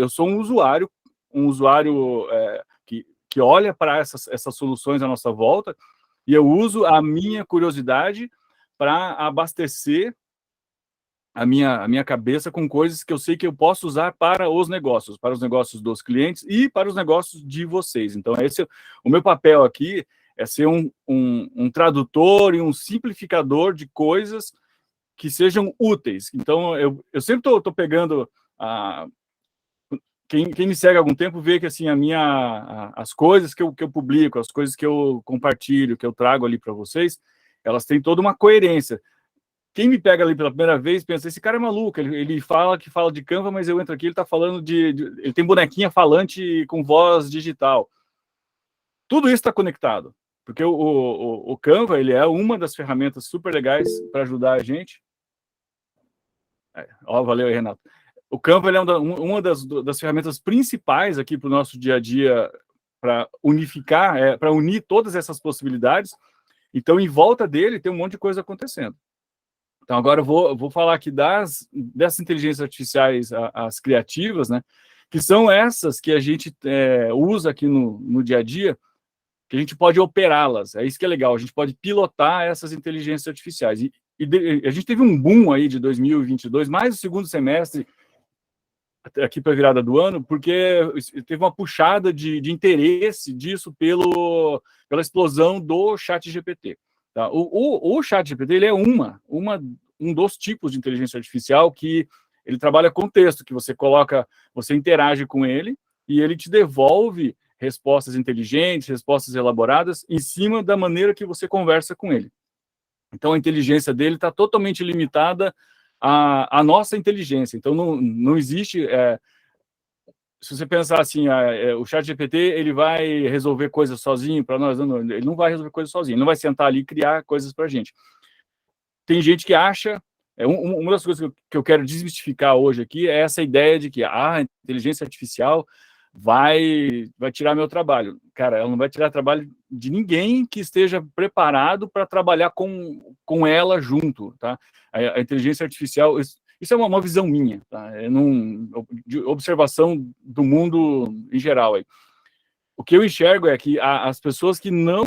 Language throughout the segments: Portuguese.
eu sou um usuário que olha para essas soluções à nossa volta, e eu uso a minha curiosidade para abastecer a minha cabeça com coisas que eu sei que eu posso usar para os negócios dos clientes e para os negócios de vocês. Então, o meu papel aqui é ser um tradutor e um simplificador de coisas que sejam úteis. Então, eu sempre estou pegando quem me segue há algum tempo vê que assim as coisas que eu publico, as coisas que eu compartilho, que eu trago ali para vocês, elas têm toda uma coerência. Quem me pega ali pela primeira vez pensa, esse cara é maluco, ele fala de Canva, mas eu entro aqui, ele está falando ele tem bonequinha falante com voz digital. Tudo isso está conectado, porque o Canva, ele é uma das ferramentas super legais para ajudar a gente. Valeu aí, Renato. O Canva, ele é uma das ferramentas principais aqui para o nosso dia a dia, para unificar, para unir todas essas possibilidades. Então, em volta dele, tem um monte de coisa acontecendo. Então, agora eu vou falar aqui dessas inteligências artificiais, as criativas, né? Que são essas que a gente usa aqui no dia a dia, que a gente pode operá-las. É isso que é legal, a gente pode pilotar essas inteligências artificiais. E a gente teve um boom aí de 2022, mais o segundo semestre, aqui para a virada do ano, porque teve uma puxada de interesse disso pela explosão do ChatGPT. Tá? O ChatGPT, ele é um dos tipos de inteligência artificial que ele trabalha com texto, que você interage com ele e ele te devolve respostas inteligentes, respostas elaboradas em cima da maneira que você conversa com ele. Então, a inteligência dele está totalmente limitada à nossa inteligência. Então, não existe... se você pensar assim, o ChatGPT, ele vai resolver coisas sozinho para nós? Não, ele não vai resolver coisas sozinho, ele não vai sentar ali e criar coisas para a gente. Tem gente que acha... uma das coisas que eu quero desmistificar hoje aqui é essa ideia de que a inteligência artificial vai tirar meu trabalho. Cara, ela não vai tirar trabalho de ninguém que esteja preparado para trabalhar com ela junto, tá? A inteligência artificial... Isso é uma visão minha, tá? De observação do mundo em geral. Aí. O que eu enxergo é que as pessoas que não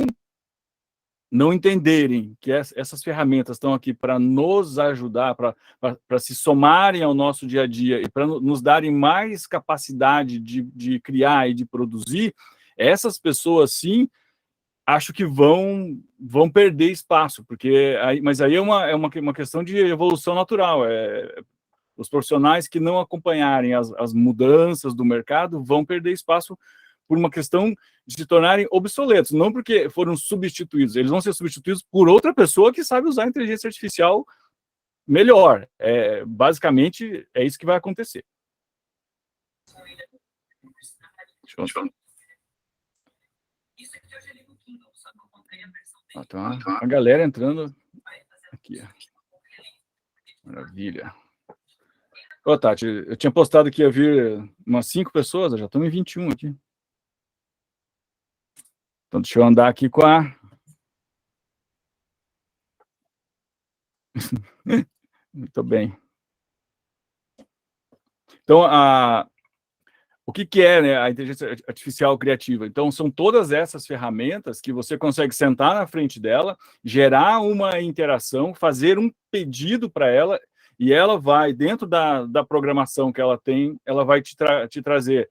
entenderem que essas ferramentas estão aqui para nos ajudar, para se somarem ao nosso dia a dia e para nos darem mais capacidade de criar e de produzir, essas pessoas, sim, acho que vão perder espaço, mas aí é uma questão de evolução natural. Os profissionais que não acompanharem as mudanças do mercado vão perder espaço por uma questão de se tornarem obsoletos, não porque foram substituídos, eles vão ser substituídos por outra pessoa que sabe usar a inteligência artificial melhor. Basicamente, é isso que vai acontecer. Deixa eu... Tem uma galera entrando aqui. Maravilha. Ô, Tati, eu tinha postado que ia vir umas 5 pessoas, já estamos em 21 aqui. Então, deixa eu andar aqui com a... Muito bem. Então, o que é, né, a inteligência artificial criativa? Então, são todas essas ferramentas que você consegue sentar na frente dela, gerar uma interação, fazer um pedido para ela, e ela vai, dentro da programação que ela tem, ela vai te trazer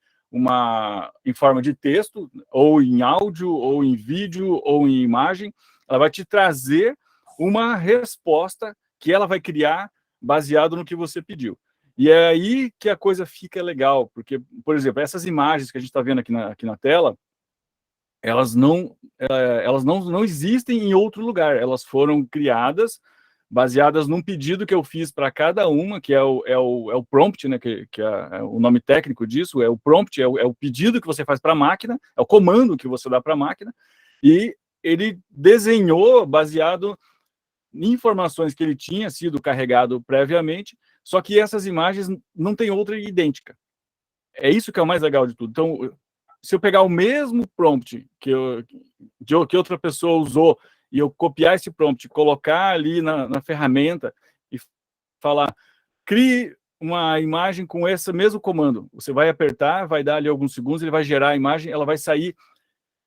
em forma de texto, ou em áudio, ou em vídeo, ou em imagem, ela vai te trazer uma resposta que ela vai criar baseado no que você pediu. E é aí que a coisa fica legal, porque, por exemplo, essas imagens que a gente está vendo aqui na tela, elas não existem em outro lugar, elas foram criadas baseadas num pedido que eu fiz para cada uma, que é o prompt, né, que é o nome técnico disso, é o prompt, é o pedido que você faz para a máquina, é o comando que você dá para a máquina, e ele desenhou baseado em informações que ele tinha sido carregado previamente, só que essas imagens não tem outra idêntica. É isso que é o mais legal de tudo. Então, se eu pegar o mesmo prompt que outra pessoa usou e eu copiar esse prompt, colocar ali na ferramenta e falar, crie uma imagem com esse mesmo comando. Você vai apertar, vai dar ali alguns segundos, ele vai gerar a imagem, ela vai sair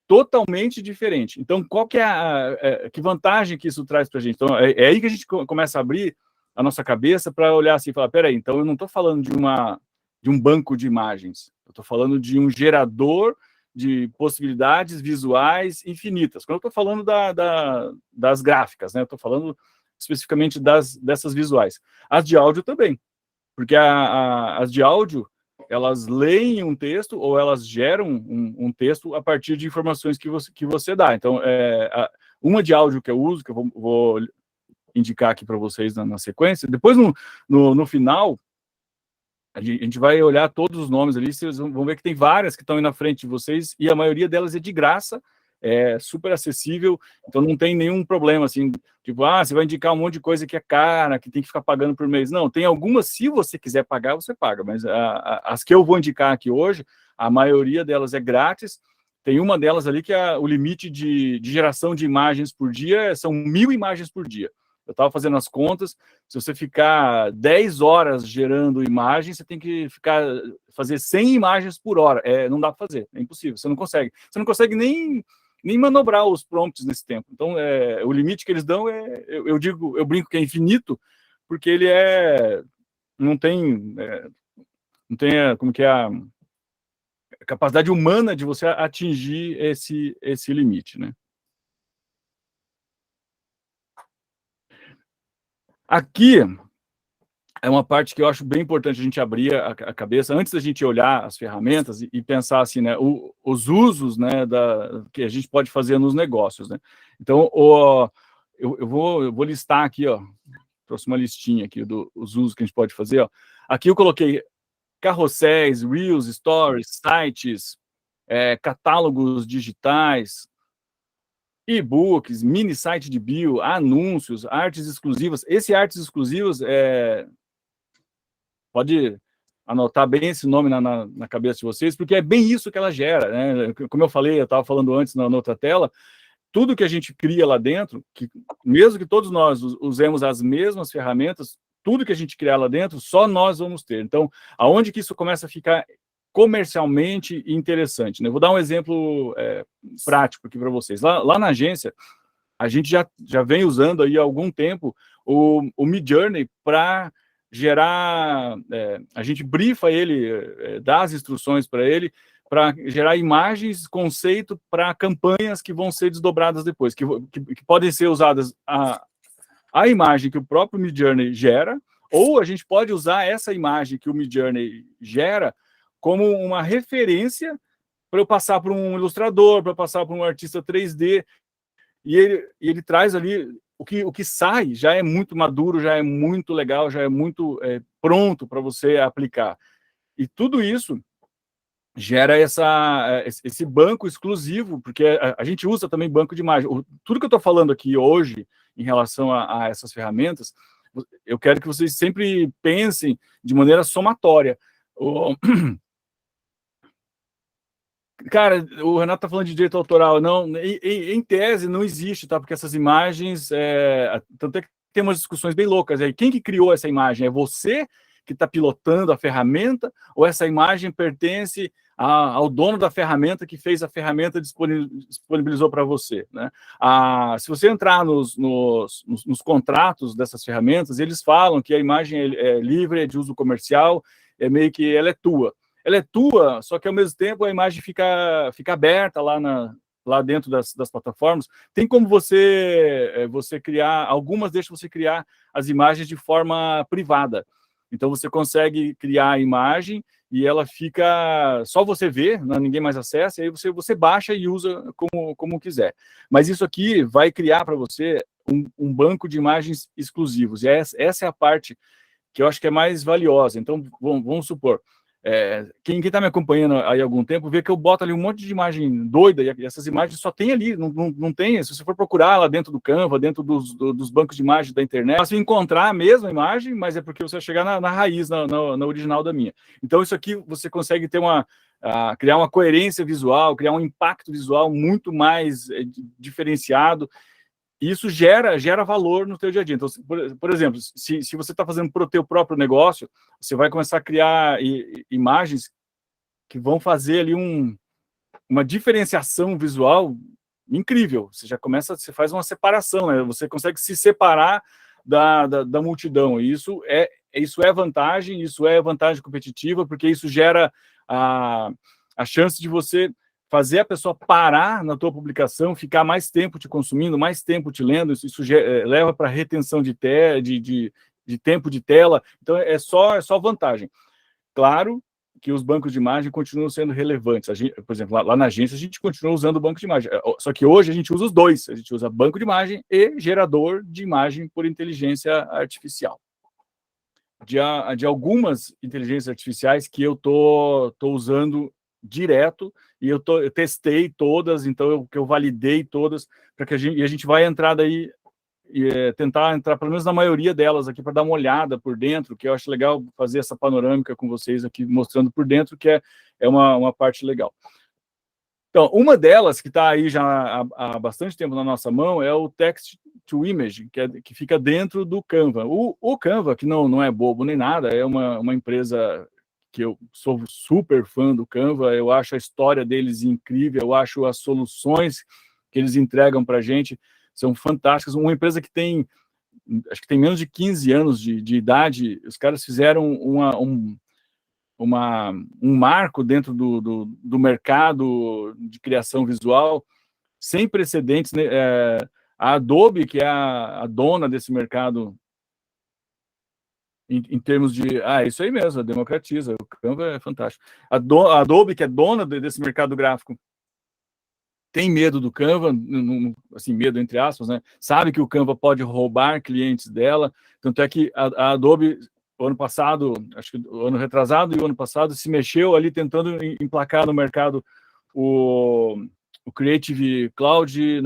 totalmente diferente. Então, qual que é que vantagem que isso traz para a gente? Então, é aí que a gente começa a abrir a nossa cabeça para olhar assim e falar, peraí, então eu não estou falando de um banco de imagens, eu estou falando de um gerador de possibilidades visuais infinitas. Quando eu estou falando das gráficas, né? Eu estou falando especificamente dessas visuais. As de áudio também, porque as de áudio, elas leem um texto ou elas geram um texto a partir de informações que você dá. Então, uma de áudio que eu uso, que eu vou indicar aqui para vocês na sequência, depois no final, a gente vai olhar todos os nomes ali, vocês vão ver que tem várias que estão aí na frente de vocês, e a maioria delas é de graça, é super acessível, então não tem nenhum problema, assim, tipo, você vai indicar um monte de coisa que é cara, que tem que ficar pagando por mês. Não, tem algumas, se você quiser pagar, você paga, mas as que eu vou indicar aqui hoje, a maioria delas é grátis. Tem uma delas ali que o limite de geração de imagens por dia são 1.000 imagens por dia. Eu estava fazendo as contas, se você ficar 10 horas gerando imagens, você tem que fazer 100 imagens por hora. Não dá para fazer, é impossível, você não consegue. Você não consegue nem manobrar os prompts nesse tempo. Então, o limite que eles dão eu brinco que é infinito, porque ele não tem, como que é a capacidade humana de você atingir esse limite, né? Aqui é uma parte que eu acho bem importante a gente abrir a cabeça, antes da gente olhar as ferramentas e pensar assim, né, os usos, né, que a gente pode fazer nos negócios, né? Então, eu vou listar aqui, ó, trouxe uma listinha aqui dos usos que a gente pode fazer, ó. Aqui eu coloquei carrosséis, reels, stories, sites, catálogos digitais, e-books, mini site de bio, anúncios, artes exclusivas. Esse artes exclusivas pode anotar bem esse nome na cabeça de vocês, porque é bem isso que ela gera, né? Como eu falei, eu estava falando antes na outra tela, tudo que a gente cria lá dentro, mesmo que todos nós usemos as mesmas ferramentas, tudo que a gente criar lá dentro, só nós vamos ter. Então, aonde que isso começa a ficar comercialmente interessante, né? Eu vou dar um exemplo prático aqui para vocês. Lá na agência, a gente já vem usando aí há algum tempo o Midjourney para gerar, a gente brifa ele, dá as instruções para ele, para gerar imagens, conceito para campanhas que vão ser desdobradas depois, que podem ser usadas a imagem que o próprio Midjourney gera, ou a gente pode usar essa imagem que o Midjourney gera como uma referência para eu passar para um ilustrador, para passar para um artista 3D, e ele traz ali o que sai já é muito maduro, já é muito legal, já é muito pronto para você aplicar. E tudo isso gera esse banco exclusivo, porque a gente usa também banco de imagem. Tudo que eu estou falando aqui hoje em relação a essas ferramentas, eu quero que vocês sempre pensem de maneira somatória. Cara, o Renato está falando de direito autoral. Não, em tese não existe, tá? Porque essas imagens, tanto é que tem umas discussões bem loucas aí. Quem que criou essa imagem? É você que está pilotando a ferramenta, ou essa imagem pertence ao dono da ferramenta que fez a ferramenta disponibilizou para você, né? Se você entrar nos contratos dessas ferramentas, eles falam que a imagem é livre, é de uso comercial, meio que ela é tua. Ela é tua, só que ao mesmo tempo a imagem fica aberta lá dentro das plataformas. Tem como você criar, algumas deixam você criar as imagens de forma privada. Então você consegue criar a imagem e ela fica, só você vê, ninguém mais acessa, e aí você baixa e usa como quiser. Mas isso aqui vai criar para você um banco de imagens exclusivos, e essa é a parte que eu acho que é mais valiosa. Então, vamos supor, quem está me acompanhando aí há algum tempo, vê que eu boto ali um monte de imagem doida, e essas imagens só tem ali, não tem, se você for procurar lá dentro do Canva, dentro dos bancos de imagens da internet, você encontrar a mesma imagem, mas é porque você vai chegar na raiz, na original da minha. Então, isso aqui você consegue ter criar uma coerência visual, criar um impacto visual muito mais diferenciado, isso gera valor no teu dia a dia. Então, por exemplo, se você está fazendo para o teu próprio negócio, você vai começar a criar imagens que vão fazer ali uma diferenciação visual incrível. Você já começa, você faz uma separação, né? Você consegue se separar da multidão. E isso é vantagem competitiva, porque isso gera a chance de você fazer a pessoa parar na tua publicação, ficar mais tempo te consumindo, mais tempo te lendo, isso leva para retenção de tempo de tela, então é só vantagem. Claro que os bancos de imagem continuam sendo relevantes. Por exemplo, lá na agência a gente continua usando o banco de imagem, só que hoje a gente usa os dois, a gente usa banco de imagem e gerador de imagem por inteligência artificial. De algumas inteligências artificiais que eu tô usando direto, e eu testei todas, então eu validei todas, para que a gente vai entrar daí, tentar entrar pelo menos na maioria delas aqui, para dar uma olhada por dentro, que eu acho legal fazer essa panorâmica com vocês aqui, mostrando por dentro, que é uma parte legal. Então, uma delas, que está aí já há bastante tempo na nossa mão, é o Text to Image, que fica dentro do Canva. O Canva, que não é bobo nem nada, é uma empresa que eu sou super fã do Canva, eu acho a história deles incrível, eu acho as soluções que eles entregam para a gente são fantásticas. Uma empresa que acho que tem menos de 15 anos de idade, os caras fizeram um marco dentro do mercado de criação visual sem precedentes, né? A Adobe, que é a dona desse mercado em termos de... isso aí mesmo, democratiza, o Canva é fantástico. A Adobe, que é dona desse mercado gráfico, tem medo do Canva, assim, medo entre aspas, né? Sabe que o Canva pode roubar clientes dela, tanto é que a Adobe, o ano passado, acho que o ano retrasado e o ano passado, se mexeu ali tentando emplacar no mercado o Creative Cloud,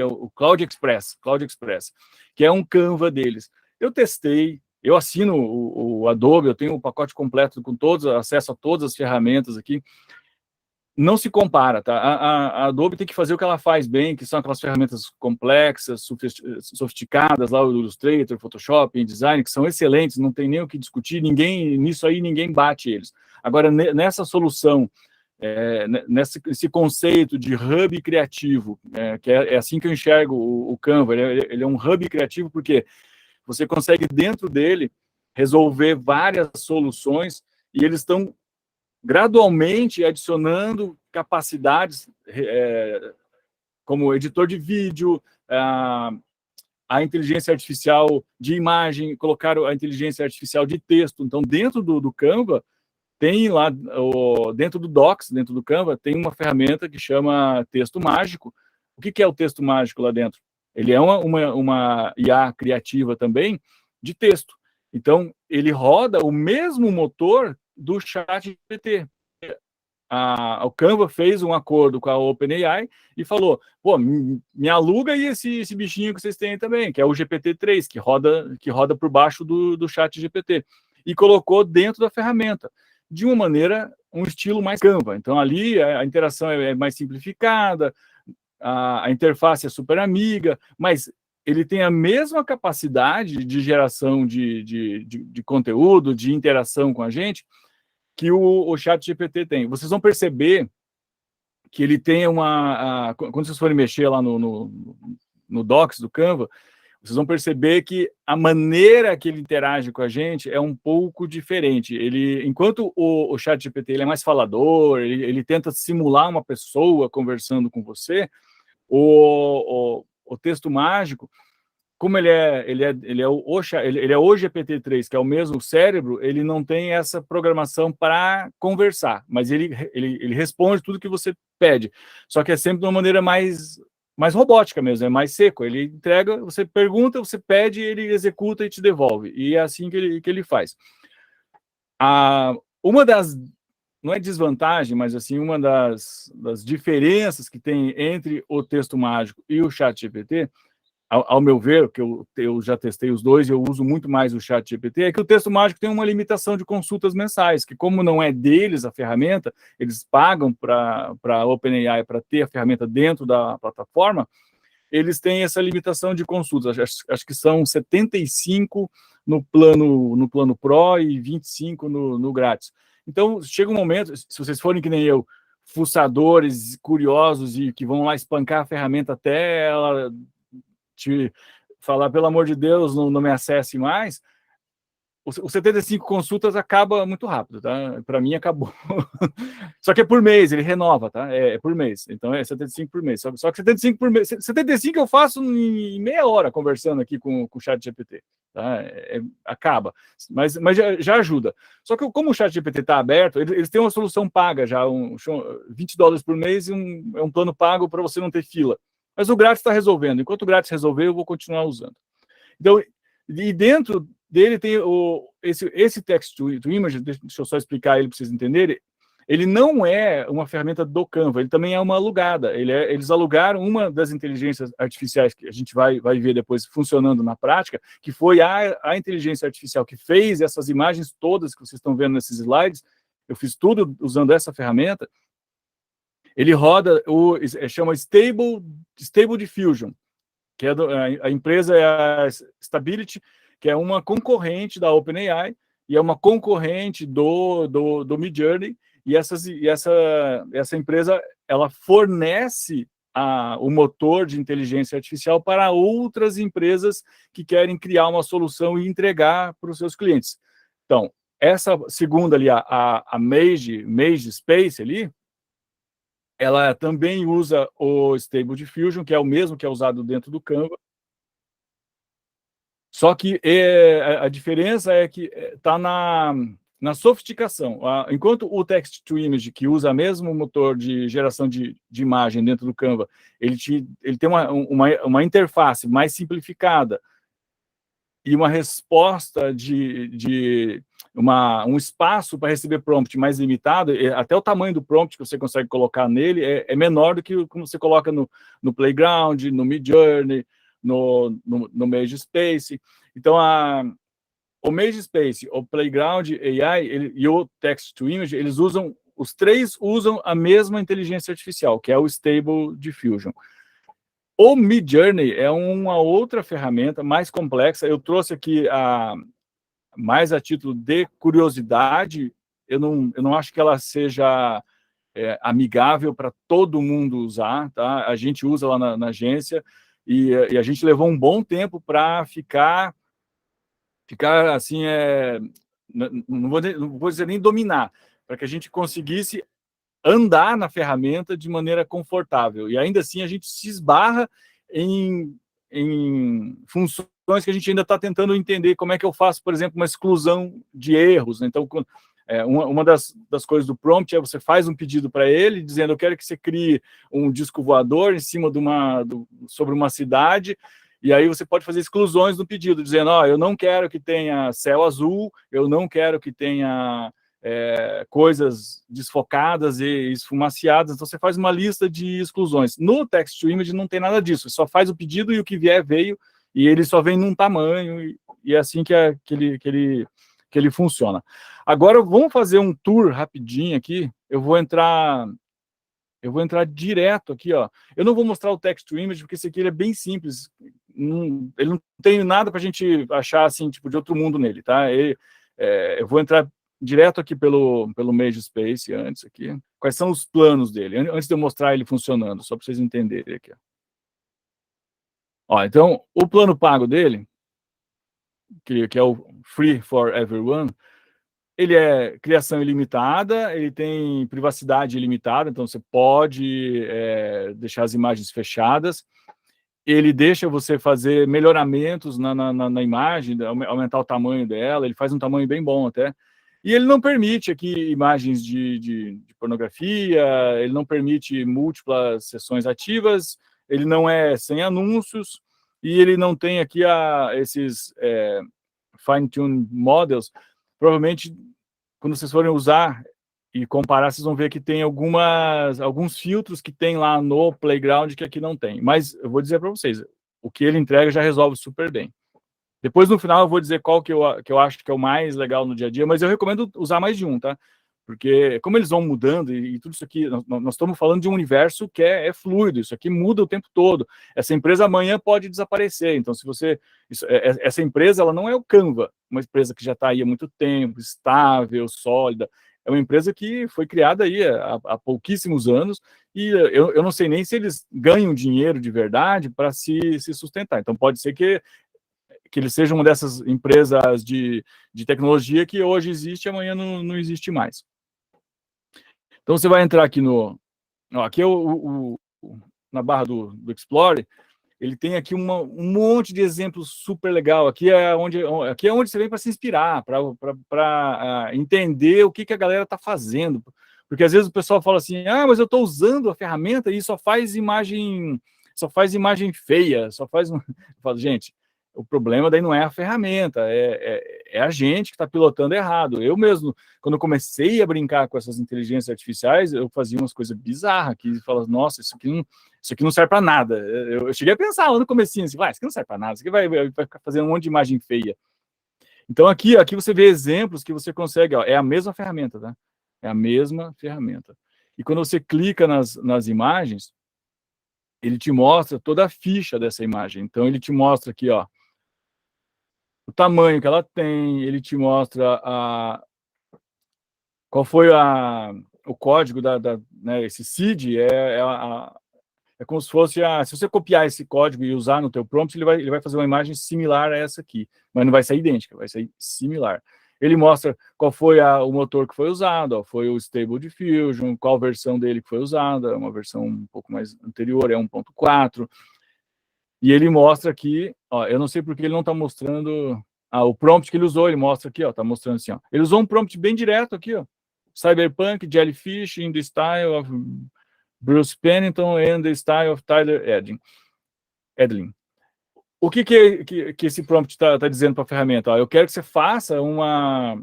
o Cloud Express, que é um Canva deles. Eu testei, eu assino o Adobe, eu tenho o pacote completo com acesso a todas as ferramentas aqui. Não se compara, tá? A Adobe tem que fazer o que ela faz bem, que são aquelas ferramentas complexas, sofisticadas, lá o Illustrator, Photoshop, InDesign, que são excelentes, não tem nem o que discutir, nisso aí ninguém bate eles. Agora, nessa solução, nesse conceito de hub criativo, que é assim que eu enxergo o Canva, ele é um hub criativo porque você consegue, dentro dele, resolver várias soluções, e eles estão gradualmente adicionando capacidades, como editor de vídeo, a inteligência artificial de imagem, colocaram a inteligência artificial de texto. Então, dentro do Canva, tem lá, dentro do Docs, dentro do Canva, tem uma ferramenta que chama texto mágico. O que é o texto mágico lá dentro? Ele é uma IA criativa também, de texto. Então, ele roda o mesmo motor do ChatGPT. O Canva fez um acordo com a OpenAI e falou, pô, me aluga aí esse bichinho que vocês têm também, que é o GPT-3, que roda por baixo do ChatGPT, e colocou dentro da ferramenta, de uma maneira, um estilo mais Canva. Então, ali a interação é mais simplificada, a interface é super amiga, mas ele tem a mesma capacidade de geração de conteúdo, de interação com a gente, que o ChatGPT tem. Vocês vão perceber que ele tem quando vocês forem mexer lá no Docs do Canva, vocês vão perceber que a maneira que ele interage com a gente é um pouco diferente. Enquanto o ChatGPT ele é mais falador, ele tenta simular uma pessoa conversando com você, o texto mágico, como ele é o GPT-3, que é o mesmo cérebro, ele não tem essa programação para conversar, mas ele responde tudo que você pede, só que é sempre de uma maneira mais robótica mesmo, é mais seco. Ele entrega, você pergunta, você pede, ele executa e te devolve, e é assim que ele faz. Uma das, não é desvantagem, mas assim, uma das diferenças que tem entre o texto mágico e o ChatGPT, ao meu ver, que eu já testei os dois, eu uso muito mais o ChatGPT, é que o texto mágico tem uma limitação de consultas mensais, que como não é deles a ferramenta, eles pagam para a OpenAI para ter a ferramenta dentro da plataforma, eles têm essa limitação de consultas. Acho que são 75 no plano Pro e 25 no grátis. Então, chega um momento, se vocês forem que nem eu, fuçadores, curiosos e que vão lá espancar a ferramenta até ela te falar, pelo amor de Deus, não me acesse mais, o 75 consultas acaba muito rápido, tá? Para mim, acabou. Só que é por mês, ele renova, tá? É por mês. Então, é 75 por mês. Só que 75 por mês. 75 eu faço em meia hora conversando aqui com o ChatGPT. Tá? Acaba. Mas já ajuda. Só que como o ChatGPT está aberto, eles têm uma solução paga já, $20 por mês, e é um plano pago para você não ter fila. Mas o grátis está resolvendo. Enquanto o grátis resolver, eu vou continuar usando. Então, e dentro dele tem esse text to image, deixa eu só explicar ele para vocês entenderem. Ele não é uma ferramenta do Canva, ele também é uma alugada. Eles alugaram uma das inteligências artificiais que a gente vai ver depois funcionando na prática, que foi a inteligência artificial que fez essas imagens todas que vocês estão vendo nesses slides. Eu fiz tudo usando essa ferramenta. Ele roda, chama Stable Diffusion, que a empresa é a Stability, que é uma concorrente da OpenAI e é uma concorrente do Midjourney, e essa empresa ela fornece o motor de inteligência artificial para outras empresas que querem criar uma solução e entregar para os seus clientes. Então, essa segunda ali, a Mage Space ali, ela também usa o Stable Diffusion, que é o mesmo que é usado dentro do Canva. Só que a diferença é que está na sofisticação. Enquanto o Text to Image, que usa o mesmo motor de geração de imagem dentro do Canva, ele tem uma interface mais simplificada e uma resposta um espaço para receber prompt mais limitado, até o tamanho do prompt que você consegue colocar nele é menor do que como você coloca no Playground, no Midjourney, no Mage Space. Então, o Mage Space, o Playground AI e o Text to Image, os três usam a mesma inteligência artificial, que é o Stable Diffusion. O Midjourney é uma outra ferramenta mais complexa. Eu trouxe aqui mais a título de curiosidade. Eu não acho que ela seja amigável para todo mundo usar, tá? A gente usa lá na agência e a gente levou um bom tempo para ficar assim, não vou dizer nem dominar, para que a gente conseguisse andar na ferramenta de maneira confortável. E ainda assim a gente se esbarra em funções que a gente ainda está tentando entender como é que eu faço, por exemplo, uma exclusão de erros. Então, uma das coisas do prompt é você faz um pedido para ele, dizendo: eu quero que você crie um disco voador em cima sobre uma cidade, e aí você pode fazer exclusões no pedido, dizendo: eu não quero que tenha céu azul, eu não quero que tenha coisas desfocadas e esfumaciadas. Então, você faz uma lista de exclusões. No Text to Image não tem nada disso, só faz o pedido e o que vier veio, e ele só vem num tamanho, e é assim que ele funciona. Agora, vamos fazer um tour rapidinho aqui. Eu vou entrar direto aqui, ó. Eu não vou mostrar o Text to Image, porque esse aqui ele é bem simples. Ele não tem nada para a gente achar assim, tipo, de outro mundo nele, tá? Eu vou entrar direto aqui pelo Mage Space antes aqui. Quais são os planos dele? Antes de eu mostrar ele funcionando, só para vocês entenderem aqui. Ó, então, o plano pago dele, que é o Free for Everyone, ele é criação ilimitada, ele tem privacidade ilimitada, então você pode deixar as imagens fechadas. Ele deixa você fazer melhoramentos na imagem, aumentar o tamanho dela, ele faz um tamanho bem bom até. E ele não permite aqui imagens de pornografia, ele não permite múltiplas sessões ativas, ele não é sem anúncios, e ele não tem aqui esses fine-tune models. Provavelmente, quando vocês forem usar e comparar, vocês vão ver que tem alguns filtros que tem lá no Playground que aqui não tem. Mas eu vou dizer para vocês, o que ele entrega já resolve super bem. Depois, no final, eu vou dizer qual que eu acho que é o mais legal no dia a dia, mas eu recomendo usar mais de um, tá? Porque como eles vão mudando e tudo isso aqui, nós estamos falando de um universo que é fluido, isso aqui muda o tempo todo. Essa empresa amanhã pode desaparecer. Então, se você... essa empresa, ela não é o Canva, uma empresa que já está aí há muito tempo, estável, sólida. É uma empresa que foi criada aí há pouquíssimos anos e eu não sei nem se eles ganham dinheiro de verdade para se sustentar. Então, pode ser que eles sejam uma dessas empresas de tecnologia que hoje existe e amanhã não existe mais. Então, você vai entrar aqui no... aqui é na barra do Explore, ele tem aqui um monte de exemplos super legal. Aqui é onde você vem para se inspirar, para entender o que a galera está fazendo. Porque às vezes o pessoal fala assim, mas eu estou usando a ferramenta e só faz imagem feia, só faz... Eu falo, gente, o problema daí não é a ferramenta, é a gente que está pilotando errado. Eu mesmo, quando eu comecei a brincar com essas inteligências artificiais, eu fazia umas coisas bizarras, que falava, nossa, isso aqui não serve para nada. Eu cheguei a pensar lá no comecinho, assim, isso aqui não serve para nada, isso aqui vai ficar fazendo um monte de imagem feia. Então aqui você vê exemplos que você consegue, é a mesma ferramenta, tá? É a mesma ferramenta. E quando você clica nas imagens, ele te mostra toda a ficha dessa imagem. Então ele te mostra aqui, o tamanho que ela tem, ele te mostra qual foi o código né, esse seed, é como se fosse se você copiar esse código e usar no teu prompt, ele vai fazer uma imagem similar a essa aqui, mas não vai ser idêntica, vai ser similar. Ele mostra qual foi o motor que foi usado, foi o Stable Diffusion, qual versão dele que foi usada, uma versão um pouco mais anterior, é 1.4. E ele mostra aqui, eu não sei porque ele não está mostrando o prompt que ele usou, ele mostra aqui, está mostrando assim, ele usou um prompt bem direto aqui, Cyberpunk, Jellyfish, in the style of Bruce Pennington and the style of Tyler Edlin. O que esse prompt está dizendo para a ferramenta? Eu quero que você faça uma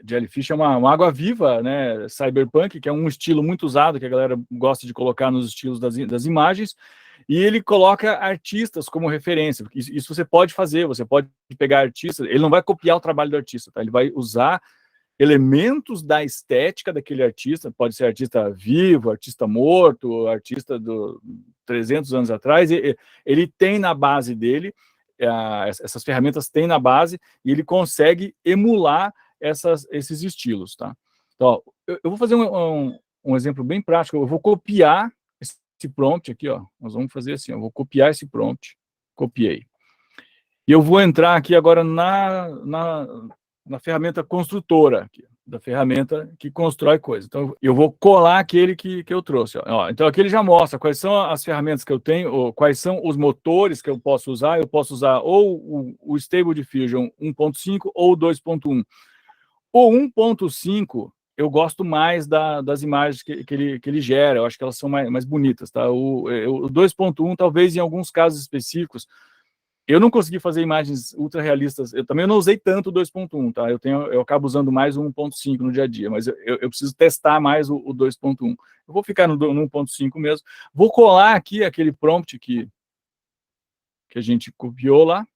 Jellyfish, é uma água-viva, né, Cyberpunk, que é um estilo muito usado, que a galera gosta de colocar nos estilos das imagens, e ele coloca artistas como referência. Isso você pode fazer, você pode pegar artistas, ele não vai copiar o trabalho do artista, tá? Ele vai usar elementos da estética daquele artista, pode ser artista vivo, artista morto, artista do 300 anos atrás, ele tem na base dele, essas ferramentas têm na base, e ele consegue emular esses estilos, tá? Então, eu vou fazer um exemplo bem prático, eu vou copiar esse prompt aqui, nós vamos fazer assim, eu vou copiar esse prompt, copiei. E eu vou entrar aqui agora na ferramenta construtora, aqui, da ferramenta que constrói coisa. Então, eu vou colar aquele que eu trouxe. Então, aqui ele já mostra quais são as ferramentas que eu tenho, ou quais são os motores que eu posso usar. Eu posso usar ou o Stable Diffusion 1.5 ou 2.1. O 1.5, eu gosto mais das imagens que ele gera, eu acho que elas são mais bonitas, tá? O 2.1, talvez em alguns casos específicos, eu não consegui fazer imagens ultra realistas, eu também não usei tanto o 2.1, tá? Eu acabo usando mais o 1.5 no dia a dia, mas eu preciso testar mais o 2.1. Eu vou ficar no 1.5 mesmo. Vou colar aqui aquele prompt que a gente copiou lá.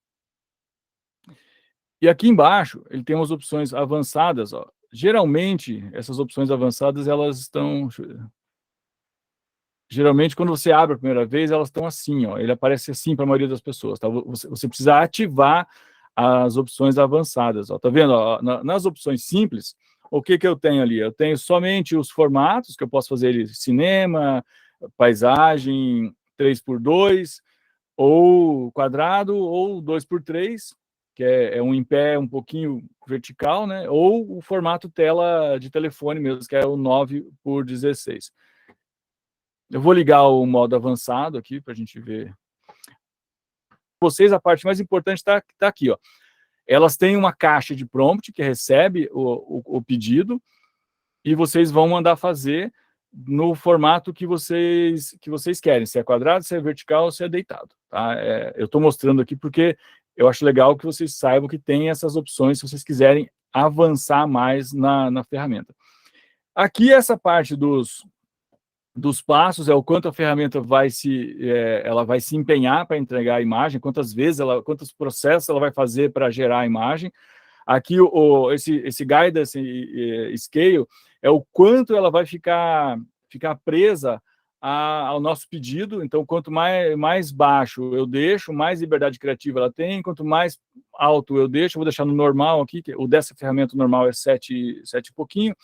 E aqui embaixo, ele tem umas opções avançadas, Geralmente, essas opções avançadas, elas estão... Geralmente, quando você abre a primeira vez, elas estão assim, ele aparece assim para a maioria das pessoas, tá? Você precisa ativar as opções avançadas, tá vendo? Nas opções simples, o que eu tenho ali? Eu tenho somente os formatos, que eu posso fazer ele cinema, paisagem, 3x2, ou quadrado, ou 2x3, que é um em pé um pouquinho vertical, né? Ou o formato tela de telefone mesmo, que é o 9x16. Eu vou ligar o modo avançado aqui para a gente ver. Vocês, a parte mais importante está aqui, Elas têm uma caixa de prompt que recebe o pedido e vocês vão mandar fazer no formato que vocês querem, se é quadrado, se é vertical, se é deitado, tá? Eu estou mostrando aqui porque eu acho legal que vocês saibam que tem essas opções se vocês quiserem avançar mais na ferramenta. Aqui, essa parte dos passos é o quanto a ferramenta vai se empenhar para entregar a imagem, quantos processos ela vai fazer para gerar a imagem. Aqui, esse guidance scale é o quanto ela vai ficar presa ao nosso pedido. Então, quanto mais baixo eu deixo, mais liberdade criativa ela tem. Quanto mais alto eu deixo, eu vou deixar no normal aqui, que o dessa ferramenta normal é 7 e pouquinho.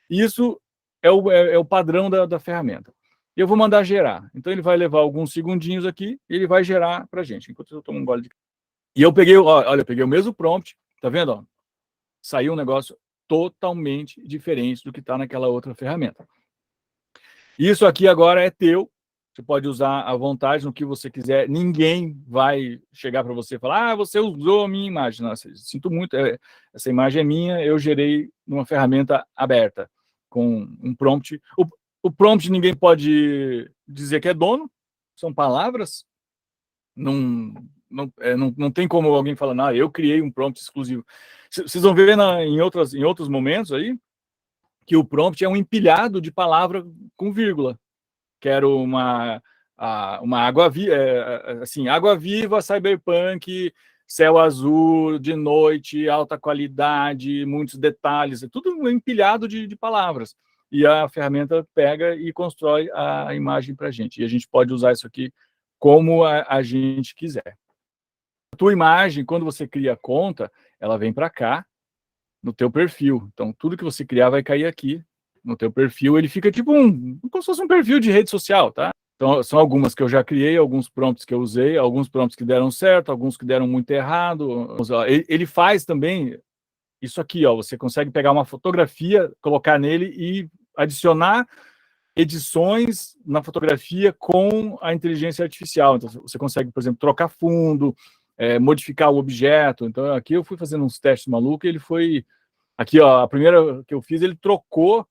Isso é o padrão da ferramenta. Eu vou mandar gerar. Então, ele vai levar alguns segundinhos aqui e ele vai gerar para a gente, enquanto eu tomo um gole de... E eu peguei, olha, eu peguei o mesmo prompt, tá vendo? Ó? Saiu um negócio totalmente diferente do que está naquela outra ferramenta. Isso aqui agora é teu, você pode usar à vontade no que você quiser, ninguém vai chegar para você e falar, você usou a minha imagem. Nossa, sinto muito, essa imagem é minha, eu gerei numa ferramenta aberta, com um prompt. O prompt ninguém pode dizer que é dono, são palavras, não tem como alguém falar, não, eu criei um prompt exclusivo. Vocês vão ver em outros momentos aí, que o prompt é um empilhado de palavra com vírgula. Quero uma água viva, assim, água viva, cyberpunk, céu azul, de noite, alta qualidade, muitos detalhes, é tudo empilhado de palavras. E a ferramenta pega e constrói a imagem para a gente. E a gente pode usar isso aqui como a gente quiser. A tua imagem, quando você cria a conta, ela vem para cá, no teu perfil. Então, tudo que você criar vai cair aqui no teu perfil. Ele fica tipo como se fosse um perfil de rede social, tá? Então, são algumas que eu já criei, alguns prompts que eu usei, alguns prompts que deram certo, alguns que deram muito errado. Ele faz também isso aqui, ó. Você consegue pegar uma fotografia, colocar nele e adicionar edições na fotografia com a inteligência artificial. Então, você consegue, por exemplo, trocar fundo, modificar o objeto. Então, aqui eu fui fazendo uns testes malucos e ele foi... Aqui, ó, a primeira que eu fiz, ele trocou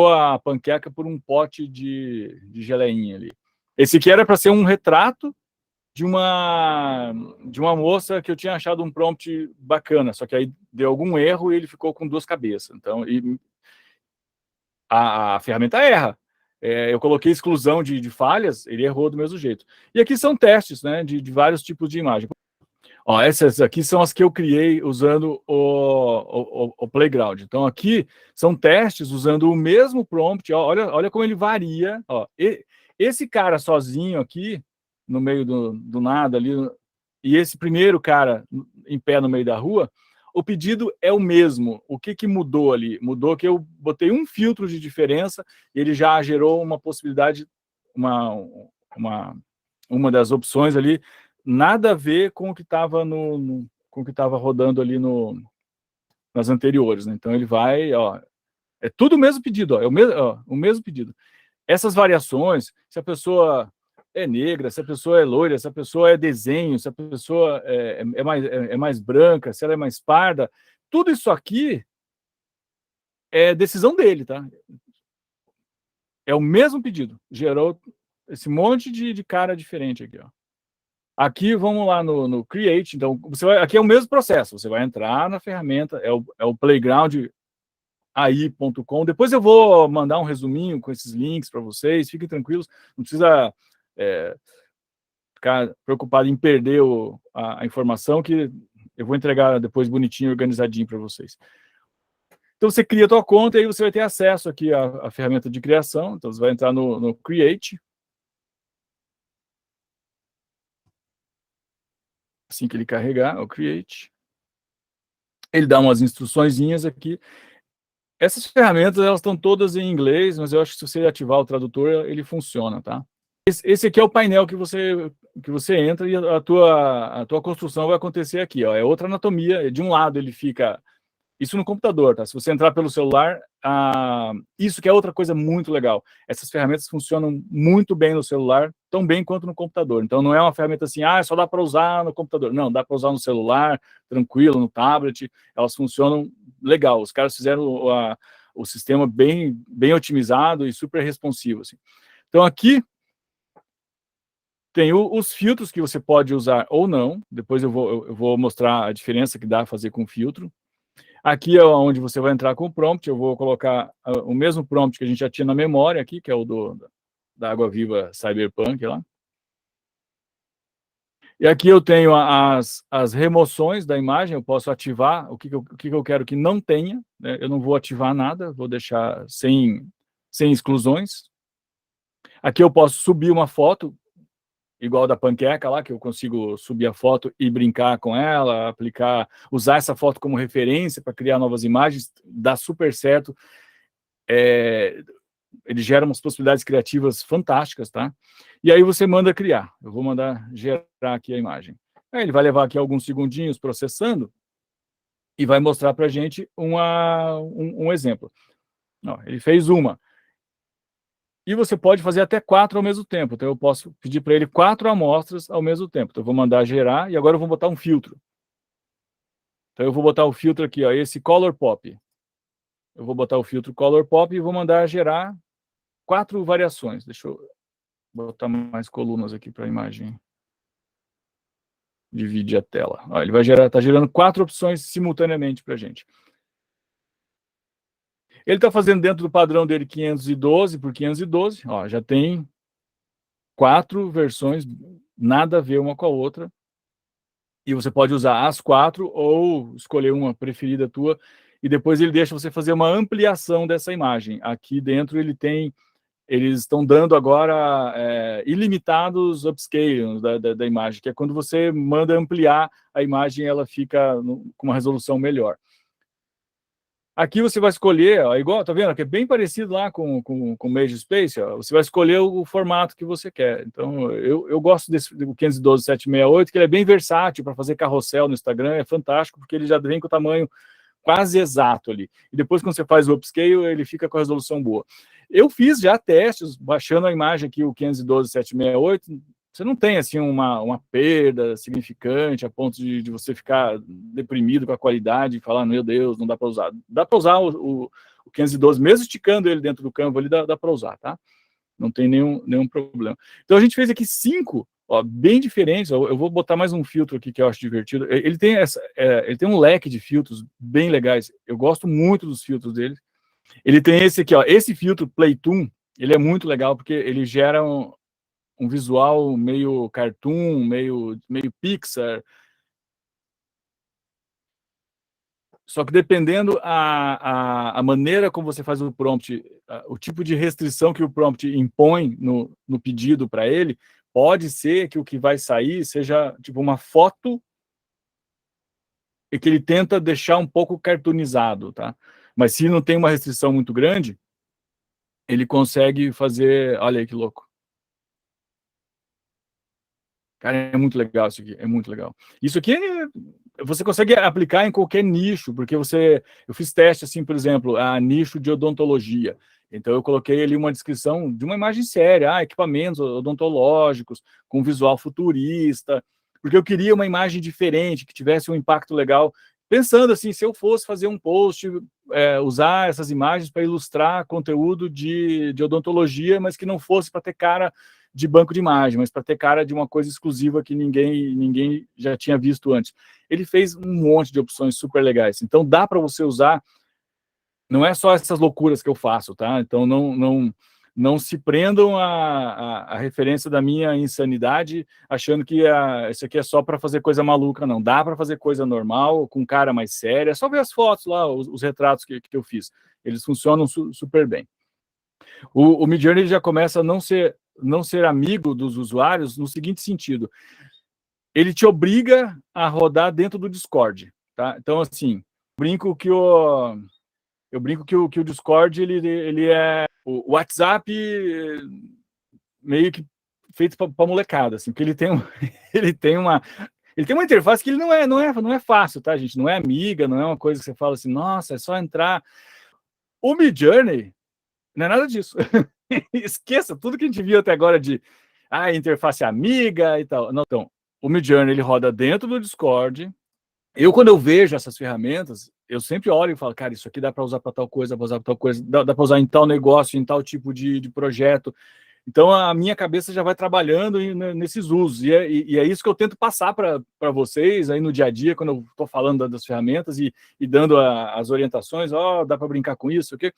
a panqueca por um pote de geleinha ali. Esse aqui era para ser um retrato de uma moça que eu tinha achado um prompt bacana, só que aí deu algum erro e ele ficou com 2 cabeças. Então, a ferramenta erra. Eu coloquei exclusão de falhas, ele errou do mesmo jeito. E aqui são testes, né, de vários tipos de imagem. Ó, essas aqui são as que eu criei usando o Playground. Então, aqui são testes usando o mesmo prompt. Ó, olha como ele varia. Ó, esse cara sozinho aqui, no meio do nada ali, e esse primeiro cara em pé no meio da rua, o pedido é o mesmo. O que mudou ali? Mudou que eu botei um filtro de diferença e ele já gerou uma possibilidade, uma das opções ali, nada a ver com o que estava com o que estava rodando ali nas anteriores, né? Então ele vai, ó, é tudo o mesmo pedido, ó, o mesmo pedido. Essas variações, se a pessoa é negra, se a pessoa é loira, se a pessoa é desenho, se a pessoa é mais branca, se ela é mais parda, tudo isso aqui é decisão dele, tá? É o mesmo pedido, gerou esse monte de cara diferente aqui, ó. Aqui, vamos lá no Create. Então, aqui é o mesmo processo. Você vai entrar na ferramenta, é o playground.ai.com. Depois eu vou mandar um resuminho com esses links para vocês. Fiquem tranquilos, não precisa ficar preocupado em perder a informação, que eu vou entregar depois bonitinho, organizadinho para vocês. Então, você cria a tua conta e aí você vai ter acesso aqui à ferramenta de criação. Então, você vai entrar no Create. Assim que ele carregar, o Create, ele dá umas instruçõezinhas aqui. Essas ferramentas, elas estão todas em inglês, mas eu acho que se você ativar o tradutor, ele funciona, tá? Esse aqui é o painel que você entra e a tua construção vai acontecer aqui, ó. É outra anatomia. De um lado ele fica... Isso no computador, tá? Se você entrar pelo celular, isso que é outra coisa muito legal. Essas ferramentas funcionam muito bem no celular, tão bem quanto no computador. Então, não é uma ferramenta assim, só dá para usar no computador. Não, dá para usar no celular, tranquilo, no tablet. Elas funcionam legal. Os caras fizeram o sistema bem otimizado e super responsivo, assim. Então, aqui tem os filtros que você pode usar ou não. Depois eu vou mostrar a diferença que dá a fazer com filtro. Aqui é onde você vai entrar com o prompt. Eu vou colocar o mesmo prompt que a gente já tinha na memória aqui, que é o da Água Viva Cyberpunk lá. E aqui eu tenho as remoções da imagem, eu posso ativar o que eu quero que não tenha, né? Eu não vou ativar nada, vou deixar sem exclusões. Aqui eu posso subir uma foto, igual da panqueca lá, que eu consigo subir a foto e brincar com ela, usar essa foto como referência para criar novas imagens, dá super certo. Ele gera umas possibilidades criativas fantásticas, tá? E aí você manda criar. Eu vou mandar gerar aqui a imagem. Aí ele vai levar aqui alguns segundinhos processando e vai mostrar para a gente um exemplo. Ó, ele fez uma. E você pode fazer até 4 ao mesmo tempo. Então, eu posso pedir para ele 4 amostras ao mesmo tempo. Então, eu vou mandar gerar e agora eu vou botar um filtro. Então, eu vou botar o filtro aqui, ó, esse Color Pop. Eu vou botar o filtro Color Pop e vou mandar gerar 4 variações. Deixa eu botar mais colunas aqui para a imagem. Dividir a tela. Ó, ele vai gerar, tá gerando 4 opções simultaneamente para a gente. Ele está fazendo dentro do padrão dele 512 por 512. Ó, já tem 4 versões, nada a ver uma com a outra. E você pode usar as 4 ou escolher uma preferida tua. E depois ele deixa você fazer uma ampliação dessa imagem. Aqui dentro eles estão dando agora ilimitados upscalings da imagem, que é quando você manda ampliar a imagem, ela fica com uma resolução melhor. Aqui você vai escolher, ó, igual, tá vendo? Que é bem parecido lá com o Mage Space, ó, você vai escolher o formato que você quer. Então, eu gosto desse do 512/768, que ele é bem versátil para fazer carrossel no Instagram, é fantástico, porque ele já vem com o tamanho quase exato ali. E depois, quando você faz o upscale, ele fica com a resolução boa. Eu fiz já testes, baixando a imagem aqui, o 512/768, você não tem assim uma perda significante a ponto de você ficar deprimido com a qualidade e falar, meu Deus, não dá para usar. Dá para usar o 512, mesmo esticando ele dentro do Canva ali, dá para usar, tá? Não tem nenhum problema. Então a gente fez aqui 5, ó, bem diferentes. Eu vou botar mais um filtro aqui que eu acho divertido. Ele tem um leque de filtros bem legais. Eu gosto muito dos filtros dele. Ele tem esse aqui, ó, esse filtro Playtoon, ele é muito legal porque ele gera um visual meio cartoon, meio Pixar. Só que dependendo a maneira como você faz o prompt, o tipo de restrição que o prompt impõe no pedido para ele, pode ser que o que vai sair seja tipo uma foto e que ele tenta deixar um pouco cartoonizado, tá? Mas se não tem uma restrição muito grande, ele consegue fazer... Olha aí que louco. Cara, é muito legal isso aqui, é muito legal. Isso aqui você consegue aplicar em qualquer nicho, porque eu fiz teste, assim, por exemplo, a nicho de odontologia. Então, eu coloquei ali uma descrição de uma imagem séria, equipamentos odontológicos, com visual futurista, porque eu queria uma imagem diferente, que tivesse um impacto legal, pensando assim, se eu fosse fazer um post, usar essas imagens para ilustrar conteúdo de odontologia, mas que não fosse para ter cara de banco de imagem, mas para ter cara de uma coisa exclusiva que ninguém já tinha visto antes. Ele fez um monte de opções super legais. Então, dá para você usar, não é só essas loucuras que eu faço, tá? Então, não se prendam à referência da minha insanidade, achando que isso aqui é só para fazer coisa maluca, não. Dá para fazer coisa normal, com cara mais séria. É só ver as fotos lá, os retratos que eu fiz. Eles funcionam super bem. O Midjourney já começa a não ser amigo dos usuários no seguinte sentido: ele te obriga a rodar dentro do Discord, tá? Então, assim, eu brinco que o Discord ele é o WhatsApp meio que feito para molecada, assim, porque ele tem uma interface que ele não é fácil, tá, gente? Não é amiga, não é uma coisa que você fala assim, nossa, é só entrar. O Midjourney não é nada disso. Esqueça tudo que a gente viu até agora de interface amiga e tal. Não, então, o Midjourney ele roda dentro do Discord. Quando eu vejo essas ferramentas, eu sempre olho e falo, cara, isso aqui dá para usar para tal coisa, dá para usar para tal coisa, dá para usar em tal negócio, em tal tipo de projeto. Então, a minha cabeça já vai trabalhando nesses usos. E é isso que eu tento passar para vocês aí no dia a dia, quando eu estou falando das ferramentas e dando as orientações, dá para brincar com isso, o quê?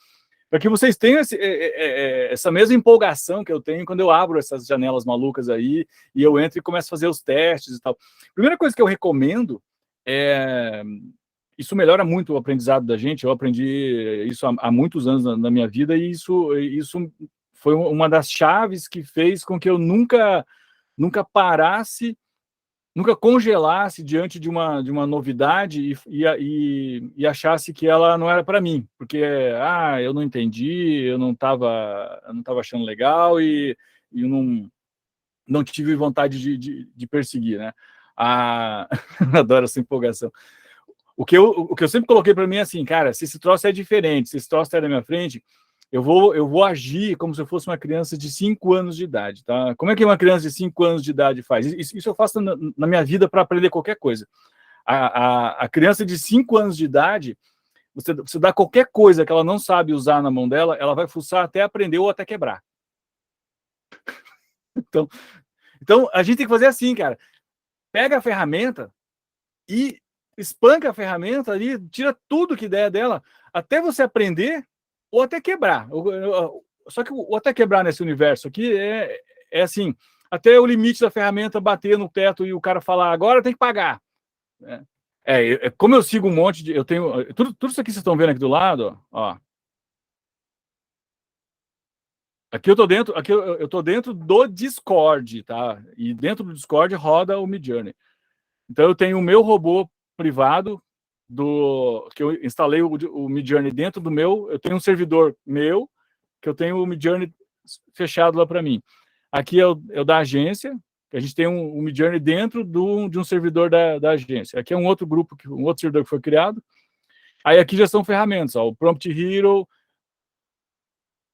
para que vocês tenham essa mesma empolgação que eu tenho quando eu abro essas janelas malucas aí, e eu entro e começo a fazer os testes e tal. Primeira coisa que eu recomendo é... Isso melhora muito o aprendizado da gente, eu aprendi isso há muitos anos na minha vida, e isso foi uma das chaves que fez com que eu nunca parasse, nunca congelasse diante de uma novidade e achasse que ela não era para mim, porque eu não entendi, eu não estava achando legal e eu não tive vontade de perseguir, né? Adoro essa empolgação. O que eu sempre coloquei para mim é assim, cara, se esse troço é diferente, se esse troço está na minha frente, eu vou agir como se eu fosse uma criança de 5 anos de idade, tá? Como é que uma criança de 5 anos de idade faz? Isso eu faço na minha vida para aprender qualquer coisa. A criança de 5 anos de idade, você dá qualquer coisa que ela não sabe usar na mão dela, ela vai fuçar até aprender ou até quebrar. Então a gente tem que fazer assim, cara. Pega a ferramenta e espanca a ferramenta ali, tira tudo que der dela, até você aprender ou até quebrar. Só que o até quebrar nesse universo aqui é assim, até o limite da ferramenta bater no teto e o cara falar, agora tem que pagar. Como eu sigo um monte de... Eu tenho... Tudo isso aqui que vocês estão vendo aqui do lado, ó. Aqui eu tô dentro do Discord, tá? E dentro do Discord roda o Midjourney. Então eu tenho o meu robô privado que eu instalei o Midjourney dentro do meu. Eu tenho um servidor meu que eu tenho o Midjourney fechado lá para mim. Aqui é o da agência, que a gente tem um Midjourney dentro de um servidor da agência. Aqui é um outro grupo, um outro servidor que foi criado. Aí aqui já são ferramentas, ó, o Prompt Hero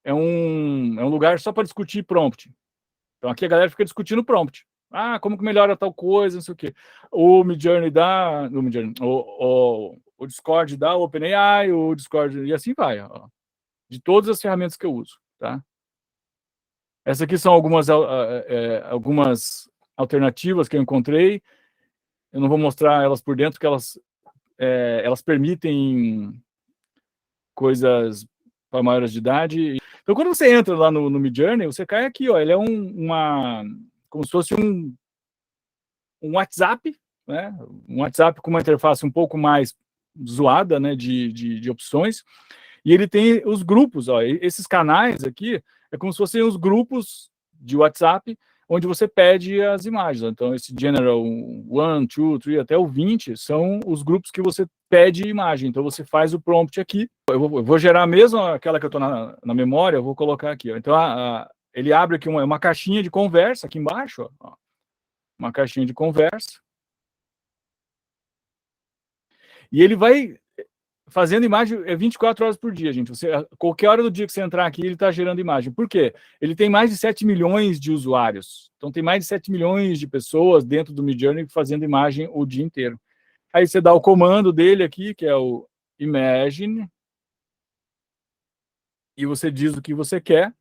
é um lugar só para discutir prompt. Então aqui a galera fica discutindo prompt. Como que melhora tal coisa, não sei o quê. O Midjourney o Discord dá, o OpenAI, o Discord, e assim vai, ó, de todas as ferramentas que eu uso, tá? Essas aqui são algumas alternativas que eu encontrei. Eu não vou mostrar elas por dentro, porque elas permitem coisas para maiores de idade. Então, quando você entra lá no Midjourney, você cai aqui, ó, ele é como se fosse um WhatsApp, né? Um WhatsApp com uma interface um pouco mais zoada, né, de opções, e ele tem os grupos, ó, esses canais aqui é como se fossem os grupos de WhatsApp, onde você pede as imagens. Então, esse General 1, 2, 3, até o 20 são os grupos que você pede imagem. Então, você faz o prompt aqui. Eu vou gerar mesmo aquela que eu estou na memória, eu vou colocar aqui. Ó. Então, ele abre aqui uma caixinha de conversa aqui embaixo, ó. Uma caixinha de conversa. E ele vai fazendo imagem 24 horas por dia, gente. Qualquer hora do dia que você entrar aqui, ele está gerando imagem. Por quê? Ele tem mais de 7 milhões de usuários. Então, tem mais de 7 milhões de pessoas dentro do Midjourney fazendo imagem o dia inteiro. Aí você dá o comando dele aqui, que é o Imagine, e você diz o que você quer.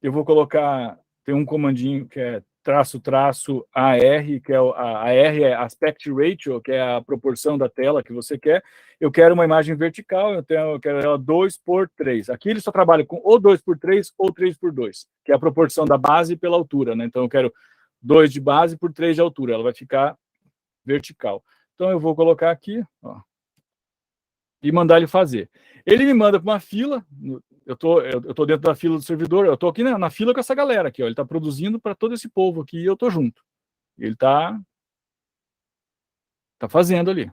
Eu vou colocar... Tem um comandinho que é --AR, que a R é Aspect Ratio, que é a proporção da tela que você quer. Eu quero uma imagem vertical, eu quero ela 2:3. Aqui ele só trabalha com ou 2:3 ou 3:2, que é a proporção da base pela altura, né? Então eu quero 2 de base por 3 de altura, ela vai ficar vertical. Então eu vou colocar aqui, ó, e mandar ele fazer. Ele me manda para uma fila. Eu tô dentro da fila do servidor, eu tô aqui na fila com essa galera aqui, ó. Ele está produzindo para todo esse povo aqui e eu tô junto. Ele tá fazendo ali.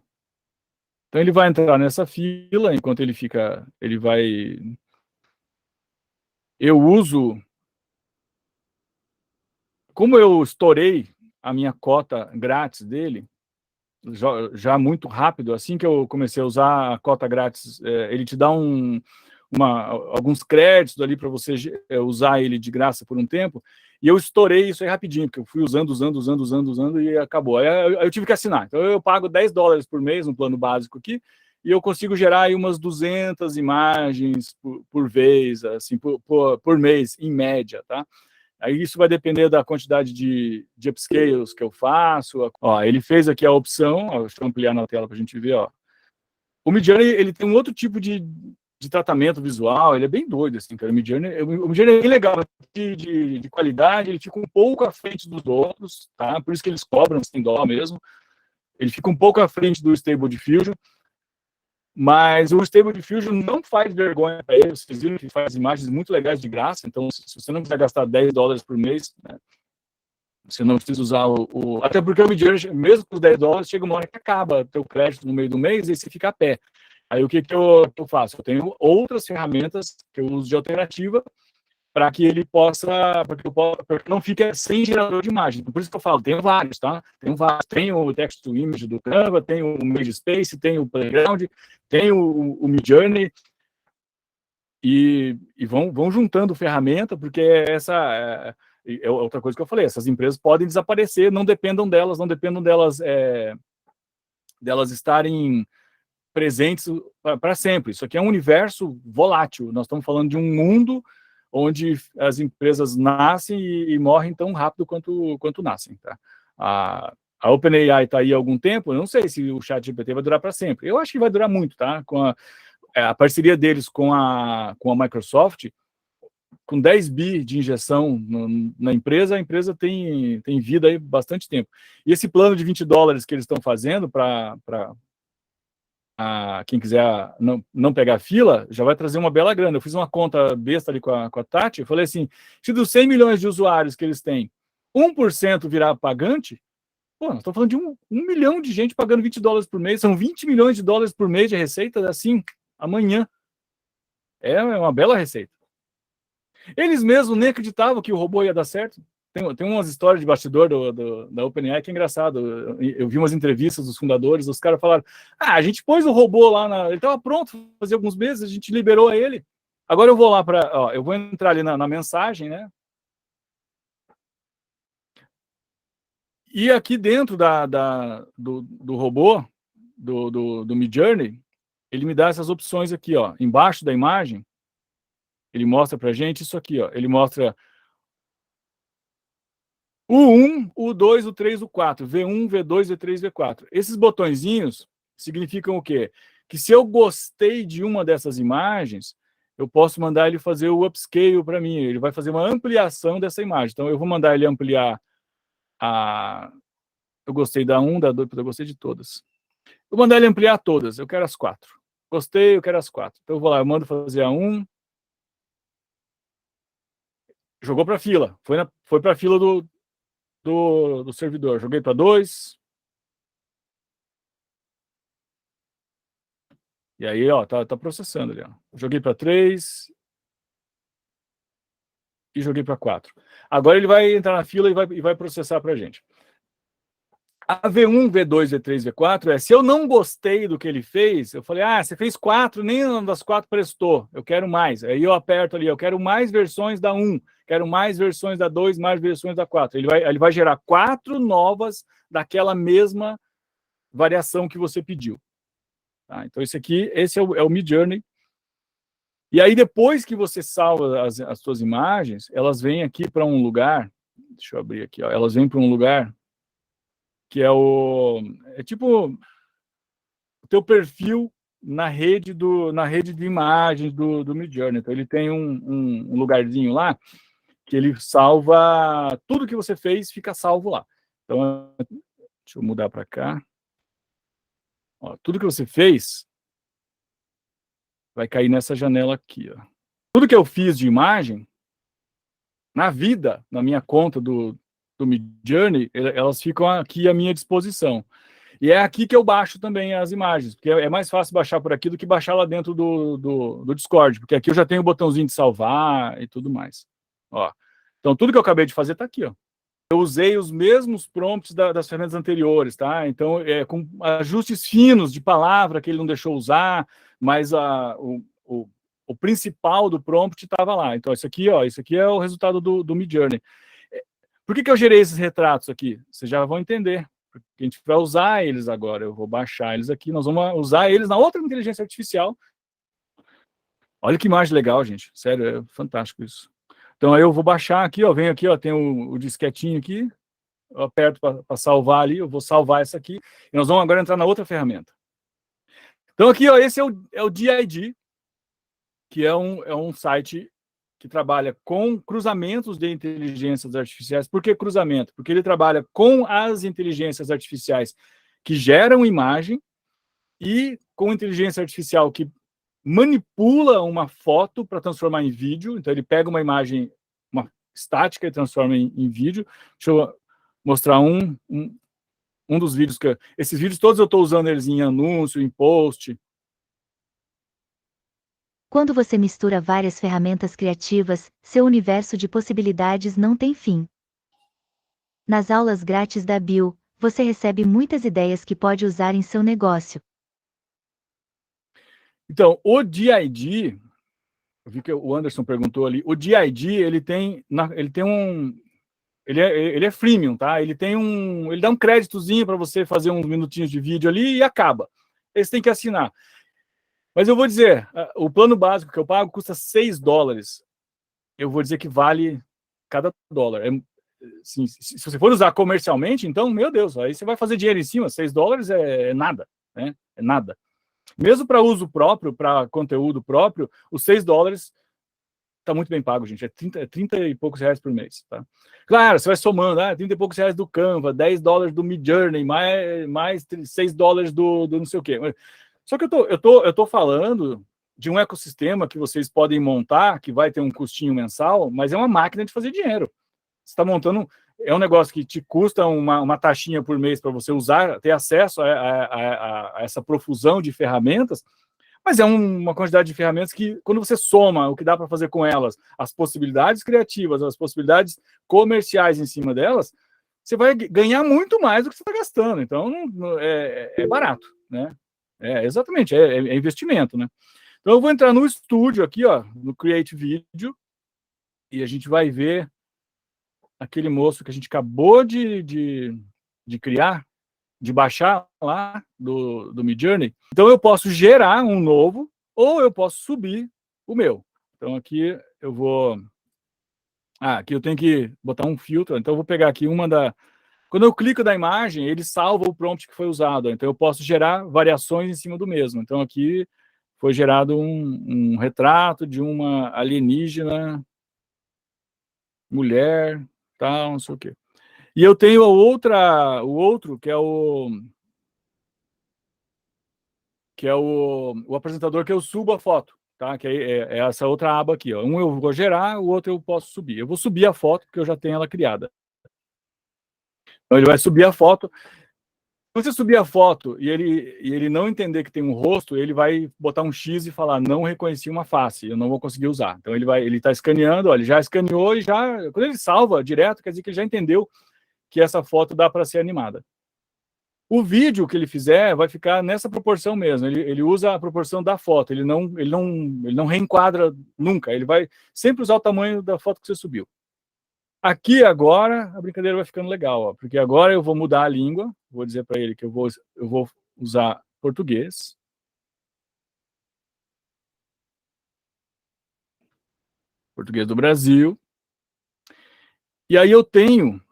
Então ele vai entrar nessa fila, enquanto ele vai... Eu uso... Como eu estourei a minha cota grátis dele, já muito rápido, assim que eu comecei a usar a cota grátis, ele te dá alguns créditos ali para você usar ele de graça por um tempo, e eu estourei isso aí rapidinho, porque eu fui usando e acabou. Aí eu tive que assinar. Então eu pago $10 por mês no plano básico aqui, e eu consigo gerar aí umas 200 imagens por vez, assim, por mês, em média, tá? Aí isso vai depender da quantidade de upscales que eu faço. Ó, ele fez aqui a opção, ó, deixa eu ampliar na tela para a gente ver, ó. O Midjourney, ele tem um outro tipo de de tratamento visual, ele é bem doido, assim, cara. O Midjourney é bem legal, de qualidade, ele fica um pouco à frente dos outros, tá? Por isso que eles cobram $100 mesmo. Ele fica um pouco à frente do Stable Diffusion, mas o Stable Diffusion não faz vergonha para ele. Vocês viram que faz imagens muito legais de graça, então se você não quiser gastar $10 por mês, né, você não precisa usar até porque o Midjourney, mesmo com os $10, chega uma hora que acaba teu crédito no meio do mês e você fica a pé. Aí o que eu faço? Eu tenho outras ferramentas que eu uso de alternativa para que ele possa, para que não fique sem gerador de imagem. Por isso que eu falo, tenho vários, tá? Tem o Text to Image do Canva, tem o MageSpace, tem o Playground, tem o Midjourney, e vão juntando ferramenta, porque essa é outra coisa que eu falei, essas empresas podem desaparecer, não dependam delas estarem presentes para sempre. Isso aqui é um universo volátil, nós estamos falando de um mundo onde as empresas nascem e morrem tão rápido quanto nascem. Tá? A OpenAI está aí há algum tempo, eu não sei se o ChatGPT vai durar para sempre. Eu acho que vai durar muito, tá? Com a parceria deles com a Microsoft, com 10 bi de injeção na empresa, a empresa tem vida aí bastante tempo. E esse plano de $20 que eles estão fazendo para quem quiser não pegar fila, já vai trazer uma bela grana. Eu fiz uma conta besta ali com a Tati, eu falei assim, se dos 100 milhões de usuários que eles têm, 1% virar pagante, pô, nós estamos falando de 1 milhão de gente pagando $20 por mês, são $20 milhões por mês de receita, assim, amanhã. É uma bela receita. Eles mesmos nem acreditavam que o robô ia dar certo. Tem umas histórias de bastidor da OpenAI que é engraçado. Eu vi umas entrevistas dos fundadores, os caras falaram, a gente pôs o robô lá, ele estava pronto fazia alguns meses, a gente liberou ele. Agora eu vou lá eu vou entrar ali na mensagem, né? E aqui dentro do robô, do Midjourney, ele me dá essas opções aqui, ó. Embaixo da imagem, ele mostra pra gente isso aqui, ó. Ele mostra o 1, o 2, o 3, o 4, V1, V2, V3, V4. Esses botõezinhos significam o quê? Que se eu gostei de uma dessas imagens, eu posso mandar ele fazer o upscale para mim. Ele vai fazer uma ampliação dessa imagem. Então, eu vou mandar ele ampliar eu gostei da 1, da 2, eu gostei de todas. Eu vou mandar ele ampliar todas, eu quero as 4. Gostei, eu quero as 4. Então, eu vou lá, eu mando fazer a 1. Jogou para a fila. Foi para a fila do servidor. Joguei para 2. E aí, ó, tá processando ali, ó. Joguei para 3. E joguei para 4. Agora ele vai entrar na fila e vai processar para a gente. A V1, V2, V3, V4 se eu não gostei do que ele fez, eu falei, você fez 4, nem uma das 4 prestou, eu quero mais. Aí eu aperto ali, eu quero mais versões da 1, quero mais versões da 2, mais versões da 4. Ele vai gerar 4 novas daquela mesma variação que você pediu. Tá? Então esse é o Midjourney. E aí depois que você salva as suas imagens, elas vêm aqui para um lugar, deixa eu abrir aqui, ó, elas vêm para um lugar que é tipo o teu perfil na rede de imagens do Midjourney. Então, ele tem um lugarzinho lá que ele salva tudo que você fez, fica salvo lá. Então, deixa eu mudar para cá. Ó, tudo que você fez vai cair nessa janela aqui. Ó. Tudo que eu fiz de imagem, na vida, na minha conta do Midjourney, elas ficam aqui à minha disposição. E é aqui que eu baixo também as imagens, porque é mais fácil baixar por aqui do que baixar lá dentro do Discord, porque aqui eu já tenho o botãozinho de salvar e tudo mais. Ó. Então, tudo que eu acabei de fazer está aqui. Ó. Eu usei os mesmos prompts das ferramentas anteriores, tá? Então, com ajustes finos de palavra que ele não deixou usar, mas o principal do prompt estava lá. Então, isso aqui é o resultado do Midjourney. Por que eu gerei esses retratos aqui? Vocês já vão entender. Porque a gente vai usar eles agora. Eu vou baixar eles aqui. Nós vamos usar eles na outra inteligência artificial. Olha que imagem legal, gente. Sério, é fantástico isso. Então, aí eu vou baixar aqui, ó. Venho aqui, ó. Tem o disquetinho aqui. Eu aperto para salvar ali. Eu vou salvar essa aqui. E nós vamos agora entrar na outra ferramenta. Então, aqui, ó. Esse é o DID. que é um site que trabalha com cruzamentos de inteligências artificiais. Por que cruzamento? Porque ele trabalha com as inteligências artificiais que geram imagem e com inteligência artificial que manipula uma foto para transformar em vídeo. Então, ele pega uma imagem estática e transforma em vídeo. Deixa eu mostrar um dos vídeos que... Esses vídeos todos eu estou usando eles em anúncio, em post. Quando você mistura várias ferramentas criativas, seu universo de possibilidades não tem fim. Nas aulas grátis da Bill, você recebe muitas ideias que pode usar em seu negócio. Então, o DID, eu vi que o Anderson perguntou ali, o DID, ele é freemium, tá? Ele dá um créditozinho para você fazer uns minutinhos de vídeo ali e acaba. Esse tem que assinar. Mas eu vou dizer, o plano básico que eu pago custa $6. Eu vou dizer que vale cada dólar. Assim, se você for usar comercialmente, então, meu Deus, aí você vai fazer dinheiro em cima. $6 é nada, né? É nada. Mesmo para uso próprio, para conteúdo próprio, os $6 está muito bem pago, gente. É 30 e poucos reais por mês, tá? Claro, você vai somando, 30 e poucos reais do Canva, $10 do Midjourney, mais $6 do não sei o quê. Só que eu tô falando de um ecossistema que vocês podem montar, que vai ter um custinho mensal, mas é uma máquina de fazer dinheiro. Você está montando... É um negócio que te custa uma taxinha por mês para você usar, ter acesso a essa profusão de ferramentas, mas é uma quantidade de ferramentas que, quando você soma o que dá para fazer com elas, as possibilidades criativas, as possibilidades comerciais em cima delas, você vai ganhar muito mais do que você está gastando. Então, é barato, né? Exatamente, é investimento, né? Então, eu vou entrar no estúdio aqui, ó, no Create Video, e a gente vai ver aquele moço que a gente acabou de criar, de baixar lá do Midjourney. Então, eu posso gerar um novo, ou eu posso subir o meu. Então, aqui eu vou... aqui eu tenho que botar um filtro. Então, eu vou pegar aqui Quando eu clico na imagem, ele salva o prompt que foi usado. Então, eu posso gerar variações em cima do mesmo. Então, aqui foi gerado um retrato de uma alienígena, mulher, tal, não sei o quê. E eu tenho o outro, que é o apresentador, que eu subo a foto, tá? Que é essa outra aba aqui, ó. Um eu vou gerar, o outro eu posso subir. Eu vou subir a foto, porque eu já tenho ela criada. Então, ele vai subir a foto. Se você subir a foto e ele não entender que tem um rosto, ele vai botar um X e falar, não reconheci uma face, eu não vou conseguir usar. Então, ele está escaneando, ó, ele já escaneou e já... Quando ele salva direto, quer dizer que ele já entendeu que essa foto dá para ser animada. O vídeo que ele fizer vai ficar nessa proporção mesmo. Ele usa a proporção da foto. Ele não reenquadra nunca. Ele vai sempre usar o tamanho da foto que você subiu. Aqui agora a brincadeira vai ficando legal, ó, porque agora eu vou mudar a língua. Vou dizer para ele que eu vou usar português. Português do Brasil. E aí eu tenho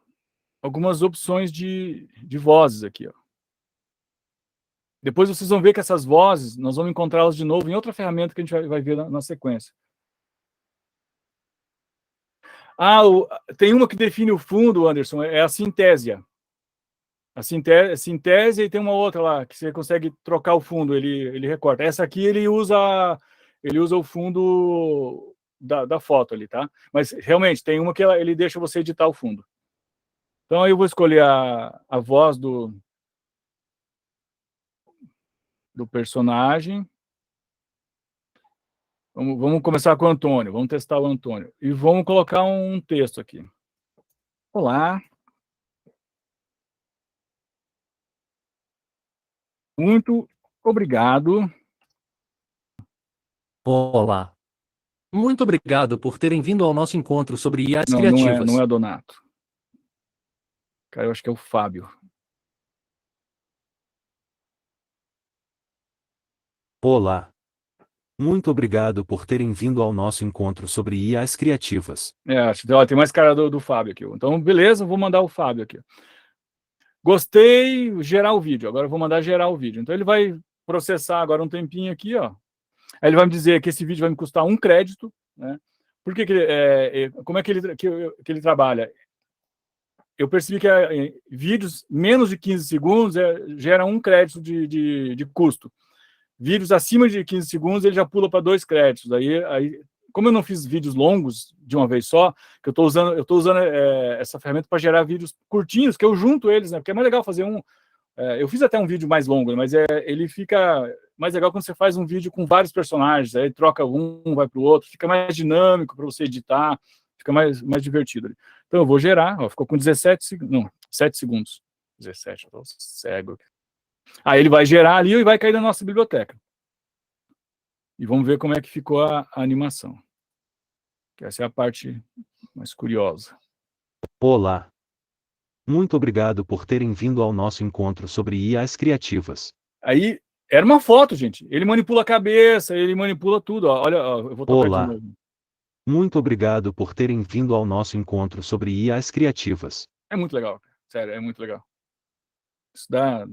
algumas opções de vozes aqui, ó. Depois vocês vão ver que essas vozes, nós vamos encontrá-las de novo em outra ferramenta que a gente vai ver na sequência. Tem uma que define o fundo, Anderson, é a sintésia. A sintésia, e tem uma outra lá, que você consegue trocar o fundo, ele recorta. Essa aqui ele usa o fundo da foto ali, tá? Mas realmente, tem uma que ele deixa você editar o fundo. Então, aí eu vou escolher a voz do personagem. Vamos começar com o Antônio. Vamos testar o Antônio. E vamos colocar um texto aqui. Olá. Muito obrigado. Olá. Muito obrigado por terem vindo ao nosso encontro sobre IAs Não, criativas. não é Donato. Cara, eu acho que é o Fábio. Olá. Muito obrigado por terem vindo ao nosso encontro sobre IAs criativas. Tem mais cara do Fábio aqui. Então, beleza, vou mandar o Fábio aqui. Gostei, gerar o vídeo. Agora eu vou mandar gerar o vídeo. Então, ele vai processar agora um tempinho aqui, ó. Aí ele vai me dizer que esse vídeo vai me custar 1 crédito, né? Por que como é que ele trabalha? Eu percebi que vídeos menos de 15 segundos gera 1 crédito de custo. Vídeos acima de 15 segundos, ele já pula para 2 créditos. Aí, como eu não fiz vídeos longos de uma vez só, que eu estou usando essa ferramenta para gerar vídeos curtinhos, que eu junto eles, né? Porque é mais legal fazer eu fiz até um vídeo mais longo, mas ele fica mais legal quando você faz um vídeo com vários personagens, aí troca um, vai para o outro, fica mais dinâmico para você editar, fica mais divertido ali. Então eu vou gerar, ó, ficou com 7 segundos. 17, eu tô cego aqui. Aí ele vai gerar ali e vai cair na nossa biblioteca. E vamos ver como é que ficou a animação. Que essa é a parte mais curiosa. Olá. Muito obrigado por terem vindo ao nosso encontro sobre IAs criativas. Aí, era uma foto, gente. Ele manipula a cabeça, ele manipula tudo. Ó. Olha, ó, eu vou tocar Olá. de novo. Muito obrigado por terem vindo ao nosso encontro sobre IAs criativas. É muito legal, sério, é muito legal. Isso dá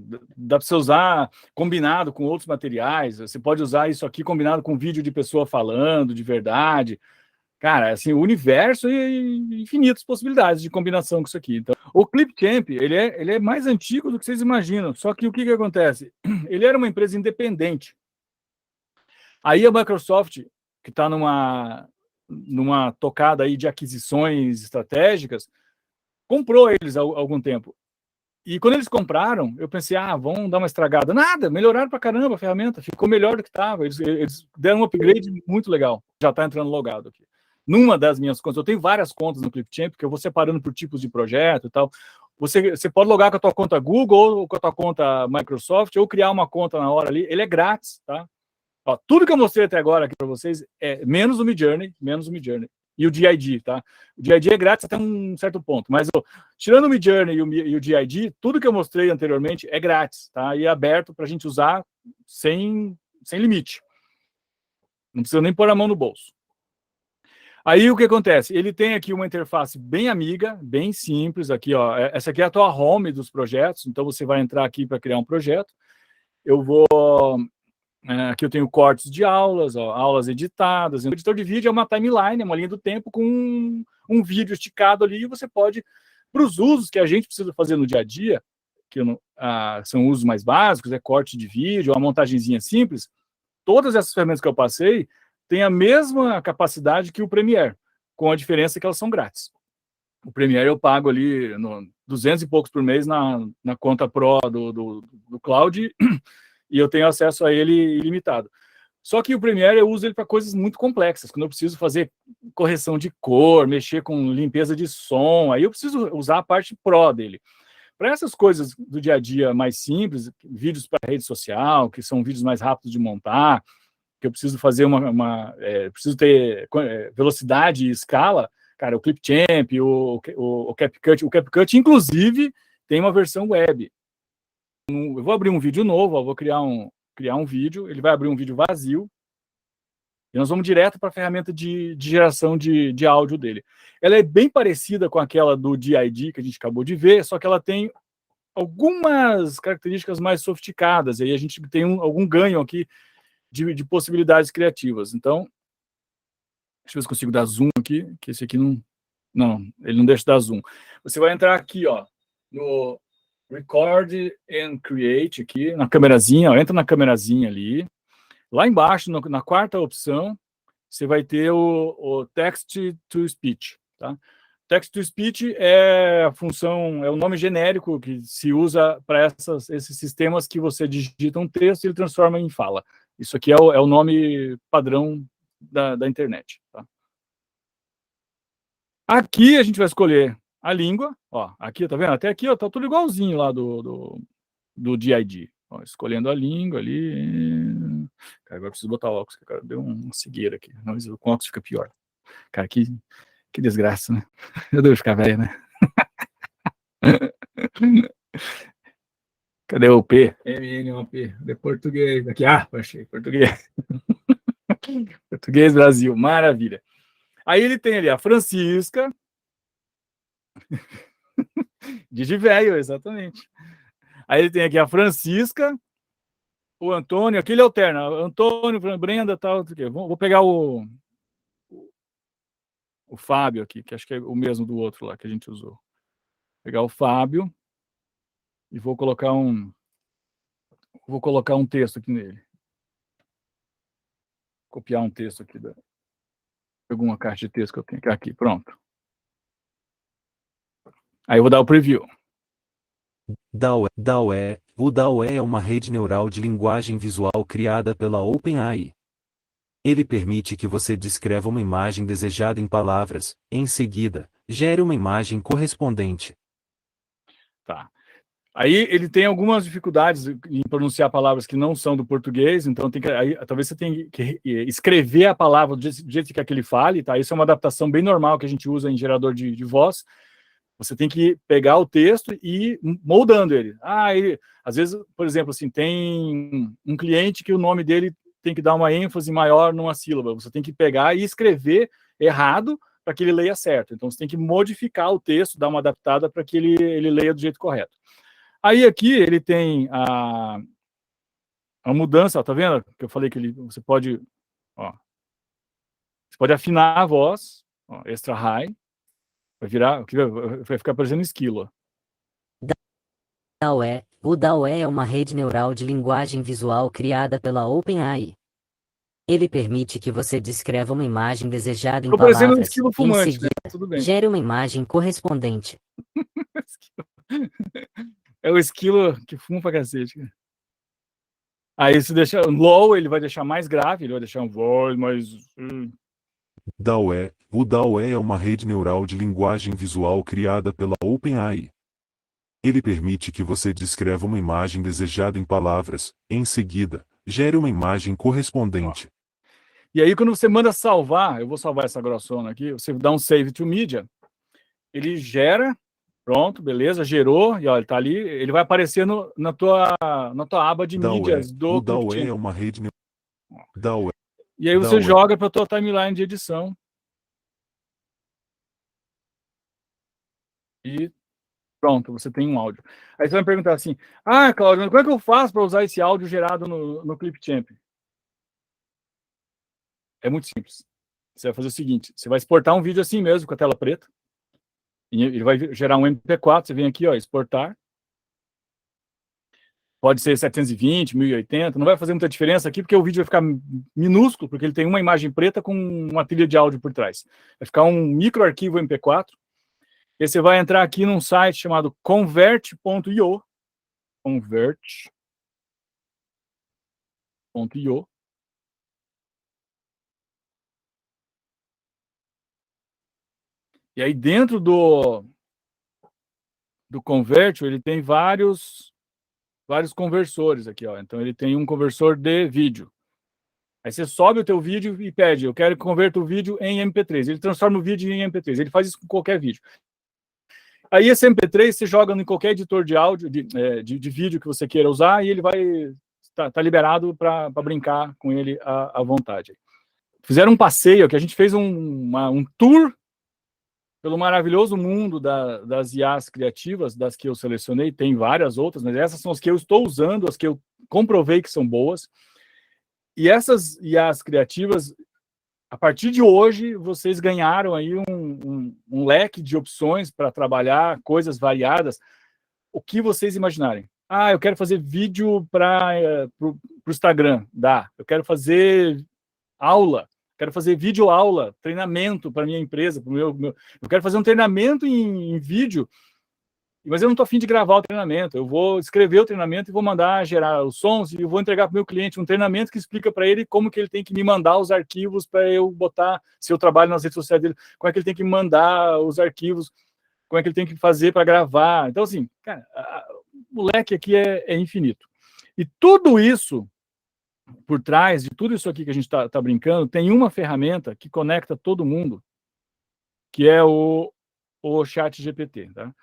para você usar combinado com outros materiais. Você pode usar isso aqui combinado com vídeo de pessoa falando de verdade. Cara, assim, o universo e infinitas possibilidades de combinação com isso aqui. Então, o Clipchamp, ele é mais antigo do que vocês imaginam. Só que o que acontece? Ele era uma empresa independente. Aí a Microsoft, que está numa tocada aí de aquisições estratégicas, comprou eles há algum tempo. E quando eles compraram, eu pensei, vão dar uma estragada. Nada, melhoraram pra caramba a ferramenta, ficou melhor do que estava. Eles deram um upgrade muito legal. Já está entrando logado aqui. Numa das minhas contas, eu tenho várias contas no Clipchamp, que eu vou separando por tipos de projeto e tal. Você pode logar com a tua conta Google ou com a tua conta Microsoft, ou criar uma conta na hora ali. Ele é grátis, tá? Ó, tudo que eu mostrei até agora aqui para vocês é menos o Midjourney, e o DID, tá? O DID é grátis até um certo ponto, mas tirando o Midjourney e o DID, tudo que eu mostrei anteriormente é grátis, tá? E é aberto para a gente usar sem limite. Não precisa nem pôr a mão no bolso. Aí o que acontece? Ele tem aqui uma interface bem amiga, bem simples. Aqui, ó, essa aqui é a tua home dos projetos, então você vai entrar aqui para criar um projeto. Eu vou... aqui eu tenho cortes de aulas, ó, aulas editadas. O editor de vídeo é uma timeline, é uma linha do tempo com um vídeo esticado ali, e você pode, para os usos que a gente precisa fazer no dia a dia, que são usos mais básicos, corte de vídeo, uma montagenzinha simples, todas essas ferramentas que eu passei têm a mesma capacidade que o Premiere, com a diferença que elas são grátis. O Premiere eu pago ali 200 e poucos por mês na conta Pro do Cloud, e eu tenho acesso a ele ilimitado. Só que o Premiere eu uso ele para coisas muito complexas, quando eu preciso fazer correção de cor, mexer com limpeza de som, aí eu preciso usar a parte Pro dele. Para essas coisas do dia a dia mais simples, vídeos para rede social, que são vídeos mais rápidos de montar, que eu preciso fazer preciso ter velocidade e escala, cara, o Clipchamp, o CapCut, inclusive, tem uma versão web. Eu vou abrir um vídeo novo, ó, vou criar um vídeo, ele vai abrir um vídeo vazio, e nós vamos direto para a ferramenta de geração de áudio dele. Ela é bem parecida com aquela do DID que a gente acabou de ver, só que ela tem algumas características mais sofisticadas, e aí a gente tem algum ganho aqui de possibilidades criativas. Então, deixa eu ver se consigo dar zoom aqui, que esse aqui não, ele não deixa dar zoom. Você vai entrar aqui, ó, no Record and Create, aqui na câmerazinha, ó, entra na câmerazinha ali. Lá embaixo, na quarta opção, você vai ter o Text to Speech, tá? Text to Speech é a função, é o nome genérico que se usa para esses sistemas que você digita um texto e ele transforma em fala. Isso aqui é o nome padrão da internet, tá? Aqui a gente vai escolher a língua, ó, aqui, tá vendo? Até aqui, ó, tá tudo igualzinho lá do DID. Ó, escolhendo a língua ali. Cara, agora eu preciso botar óculos, que cara, deu uma cegueira aqui. Não, com óculos fica pior. Cara, que desgraça, né? Eu devo ficar velho, né? Cadê o P? MNOP, de português. Aqui, achei, português. Português Brasil, maravilha. Aí ele tem ali a Francisca. De velho, exatamente. Aí ele tem aqui a Francisca, o Antônio, aqui ele alterna, Antônio, Brenda, tal, vou pegar o Fábio aqui, que acho que é o mesmo do outro lá que a gente usou. Vou pegar o Fábio e vou colocar um texto aqui nele. Copiar um texto aqui da alguma caixa de texto que eu tenho aqui, pronto. Aí eu vou dar o preview. O DALL-E é uma rede neural de linguagem visual criada pela OpenAI. Ele permite que você descreva uma imagem desejada em palavras, em seguida, gere uma imagem correspondente. Tá. Aí ele tem algumas dificuldades em pronunciar palavras que não são do português, então talvez você tenha que escrever a palavra do jeito que quer que ele fale, tá? Isso é uma adaptação bem normal que a gente usa em gerador de voz. Você tem que pegar o texto e ir moldando ele. Às vezes, por exemplo, assim, tem um cliente que o nome dele tem que dar uma ênfase maior numa sílaba. Você tem que pegar e escrever errado para que ele leia certo. Então, você tem que modificar o texto, dar uma adaptada para que ele leia do jeito correto. Aí aqui ele tem a mudança, ó, tá vendo? Que eu falei que você pode afinar a voz, ó, extra high, vai ficar parecendo esquilo. O DALL-E é uma rede neural de linguagem visual criada pela OpenAI. Ele permite que você descreva uma imagem desejada em Tô parecendo um palavras, esquilo em fumante, seguida, né? Tudo bem. gere uma imagem correspondente. É o esquilo que fuma pra cacete. Aí se deixar low, ele vai deixar mais grave, ele vai deixar um voz mais... O DALL-E é uma rede neural de linguagem visual criada pela OpenAI. Ele permite que você descreva uma imagem desejada em palavras, em seguida, gere uma imagem correspondente. E aí quando você manda salvar, eu vou salvar essa grossona aqui, você dá um Save to Media, ele gera, pronto, beleza, gerou, e ó, ele tá ali, ele vai aparecer na tua aba de mídias do O DALL-E ClipChamp. é uma rede neural. E aí você joga para a tua timeline de edição. E pronto, você tem um áudio. Aí você vai me perguntar assim, Cláudio, como é que eu faço para usar esse áudio gerado no ClipChamp? É muito simples. Você vai fazer o seguinte, você vai exportar um vídeo assim mesmo, com a tela preta. E ele vai gerar um MP4, você vem aqui, ó, exportar. Pode ser 720, 1080, não vai fazer muita diferença aqui, porque o vídeo vai ficar minúsculo, porque ele tem uma imagem preta com uma trilha de áudio por trás. Vai ficar um micro arquivo MP4. E você vai entrar aqui num site chamado convert.io. Convert.io. E aí dentro do Convert, ele tem vários conversores aqui, ó. Então ele tem um conversor de vídeo. Aí você sobe o teu vídeo e pede, eu quero que converta o vídeo em MP3. Ele transforma o vídeo em MP3. Ele faz isso com qualquer vídeo. Aí esse MP3 você joga em qualquer editor de áudio, de vídeo que você queira usar, e ele vai tá liberado para brincar com ele à vontade. Fizeram um passeio, que a gente fez um tour pelo maravilhoso mundo das IAs criativas, das que eu selecionei, tem várias outras, mas essas são as que eu estou usando, as que eu comprovei que são boas. E essas IAs criativas, a partir de hoje, vocês ganharam aí um leque de opções para trabalhar coisas variadas, o que vocês imaginarem. Eu quero fazer vídeo para o Instagram, dá. Eu quero fazer aula, quero fazer vídeo aula, treinamento para minha empresa, para eu quero fazer um treinamento em vídeo, mas eu não estou afim de gravar o treinamento. Eu vou escrever o treinamento e vou mandar gerar os sons e eu vou entregar para o meu cliente um treinamento que explica para ele como que ele tem que me mandar os arquivos para eu botar, se eu trabalho nas redes sociais dele, como é que ele tem que mandar os arquivos, como é que ele tem que fazer para gravar. Então, assim, cara, o leque aqui é infinito. E tudo isso, por trás de tudo isso aqui que a gente está brincando, tem uma ferramenta que conecta todo mundo, que é o ChatGPT, tá?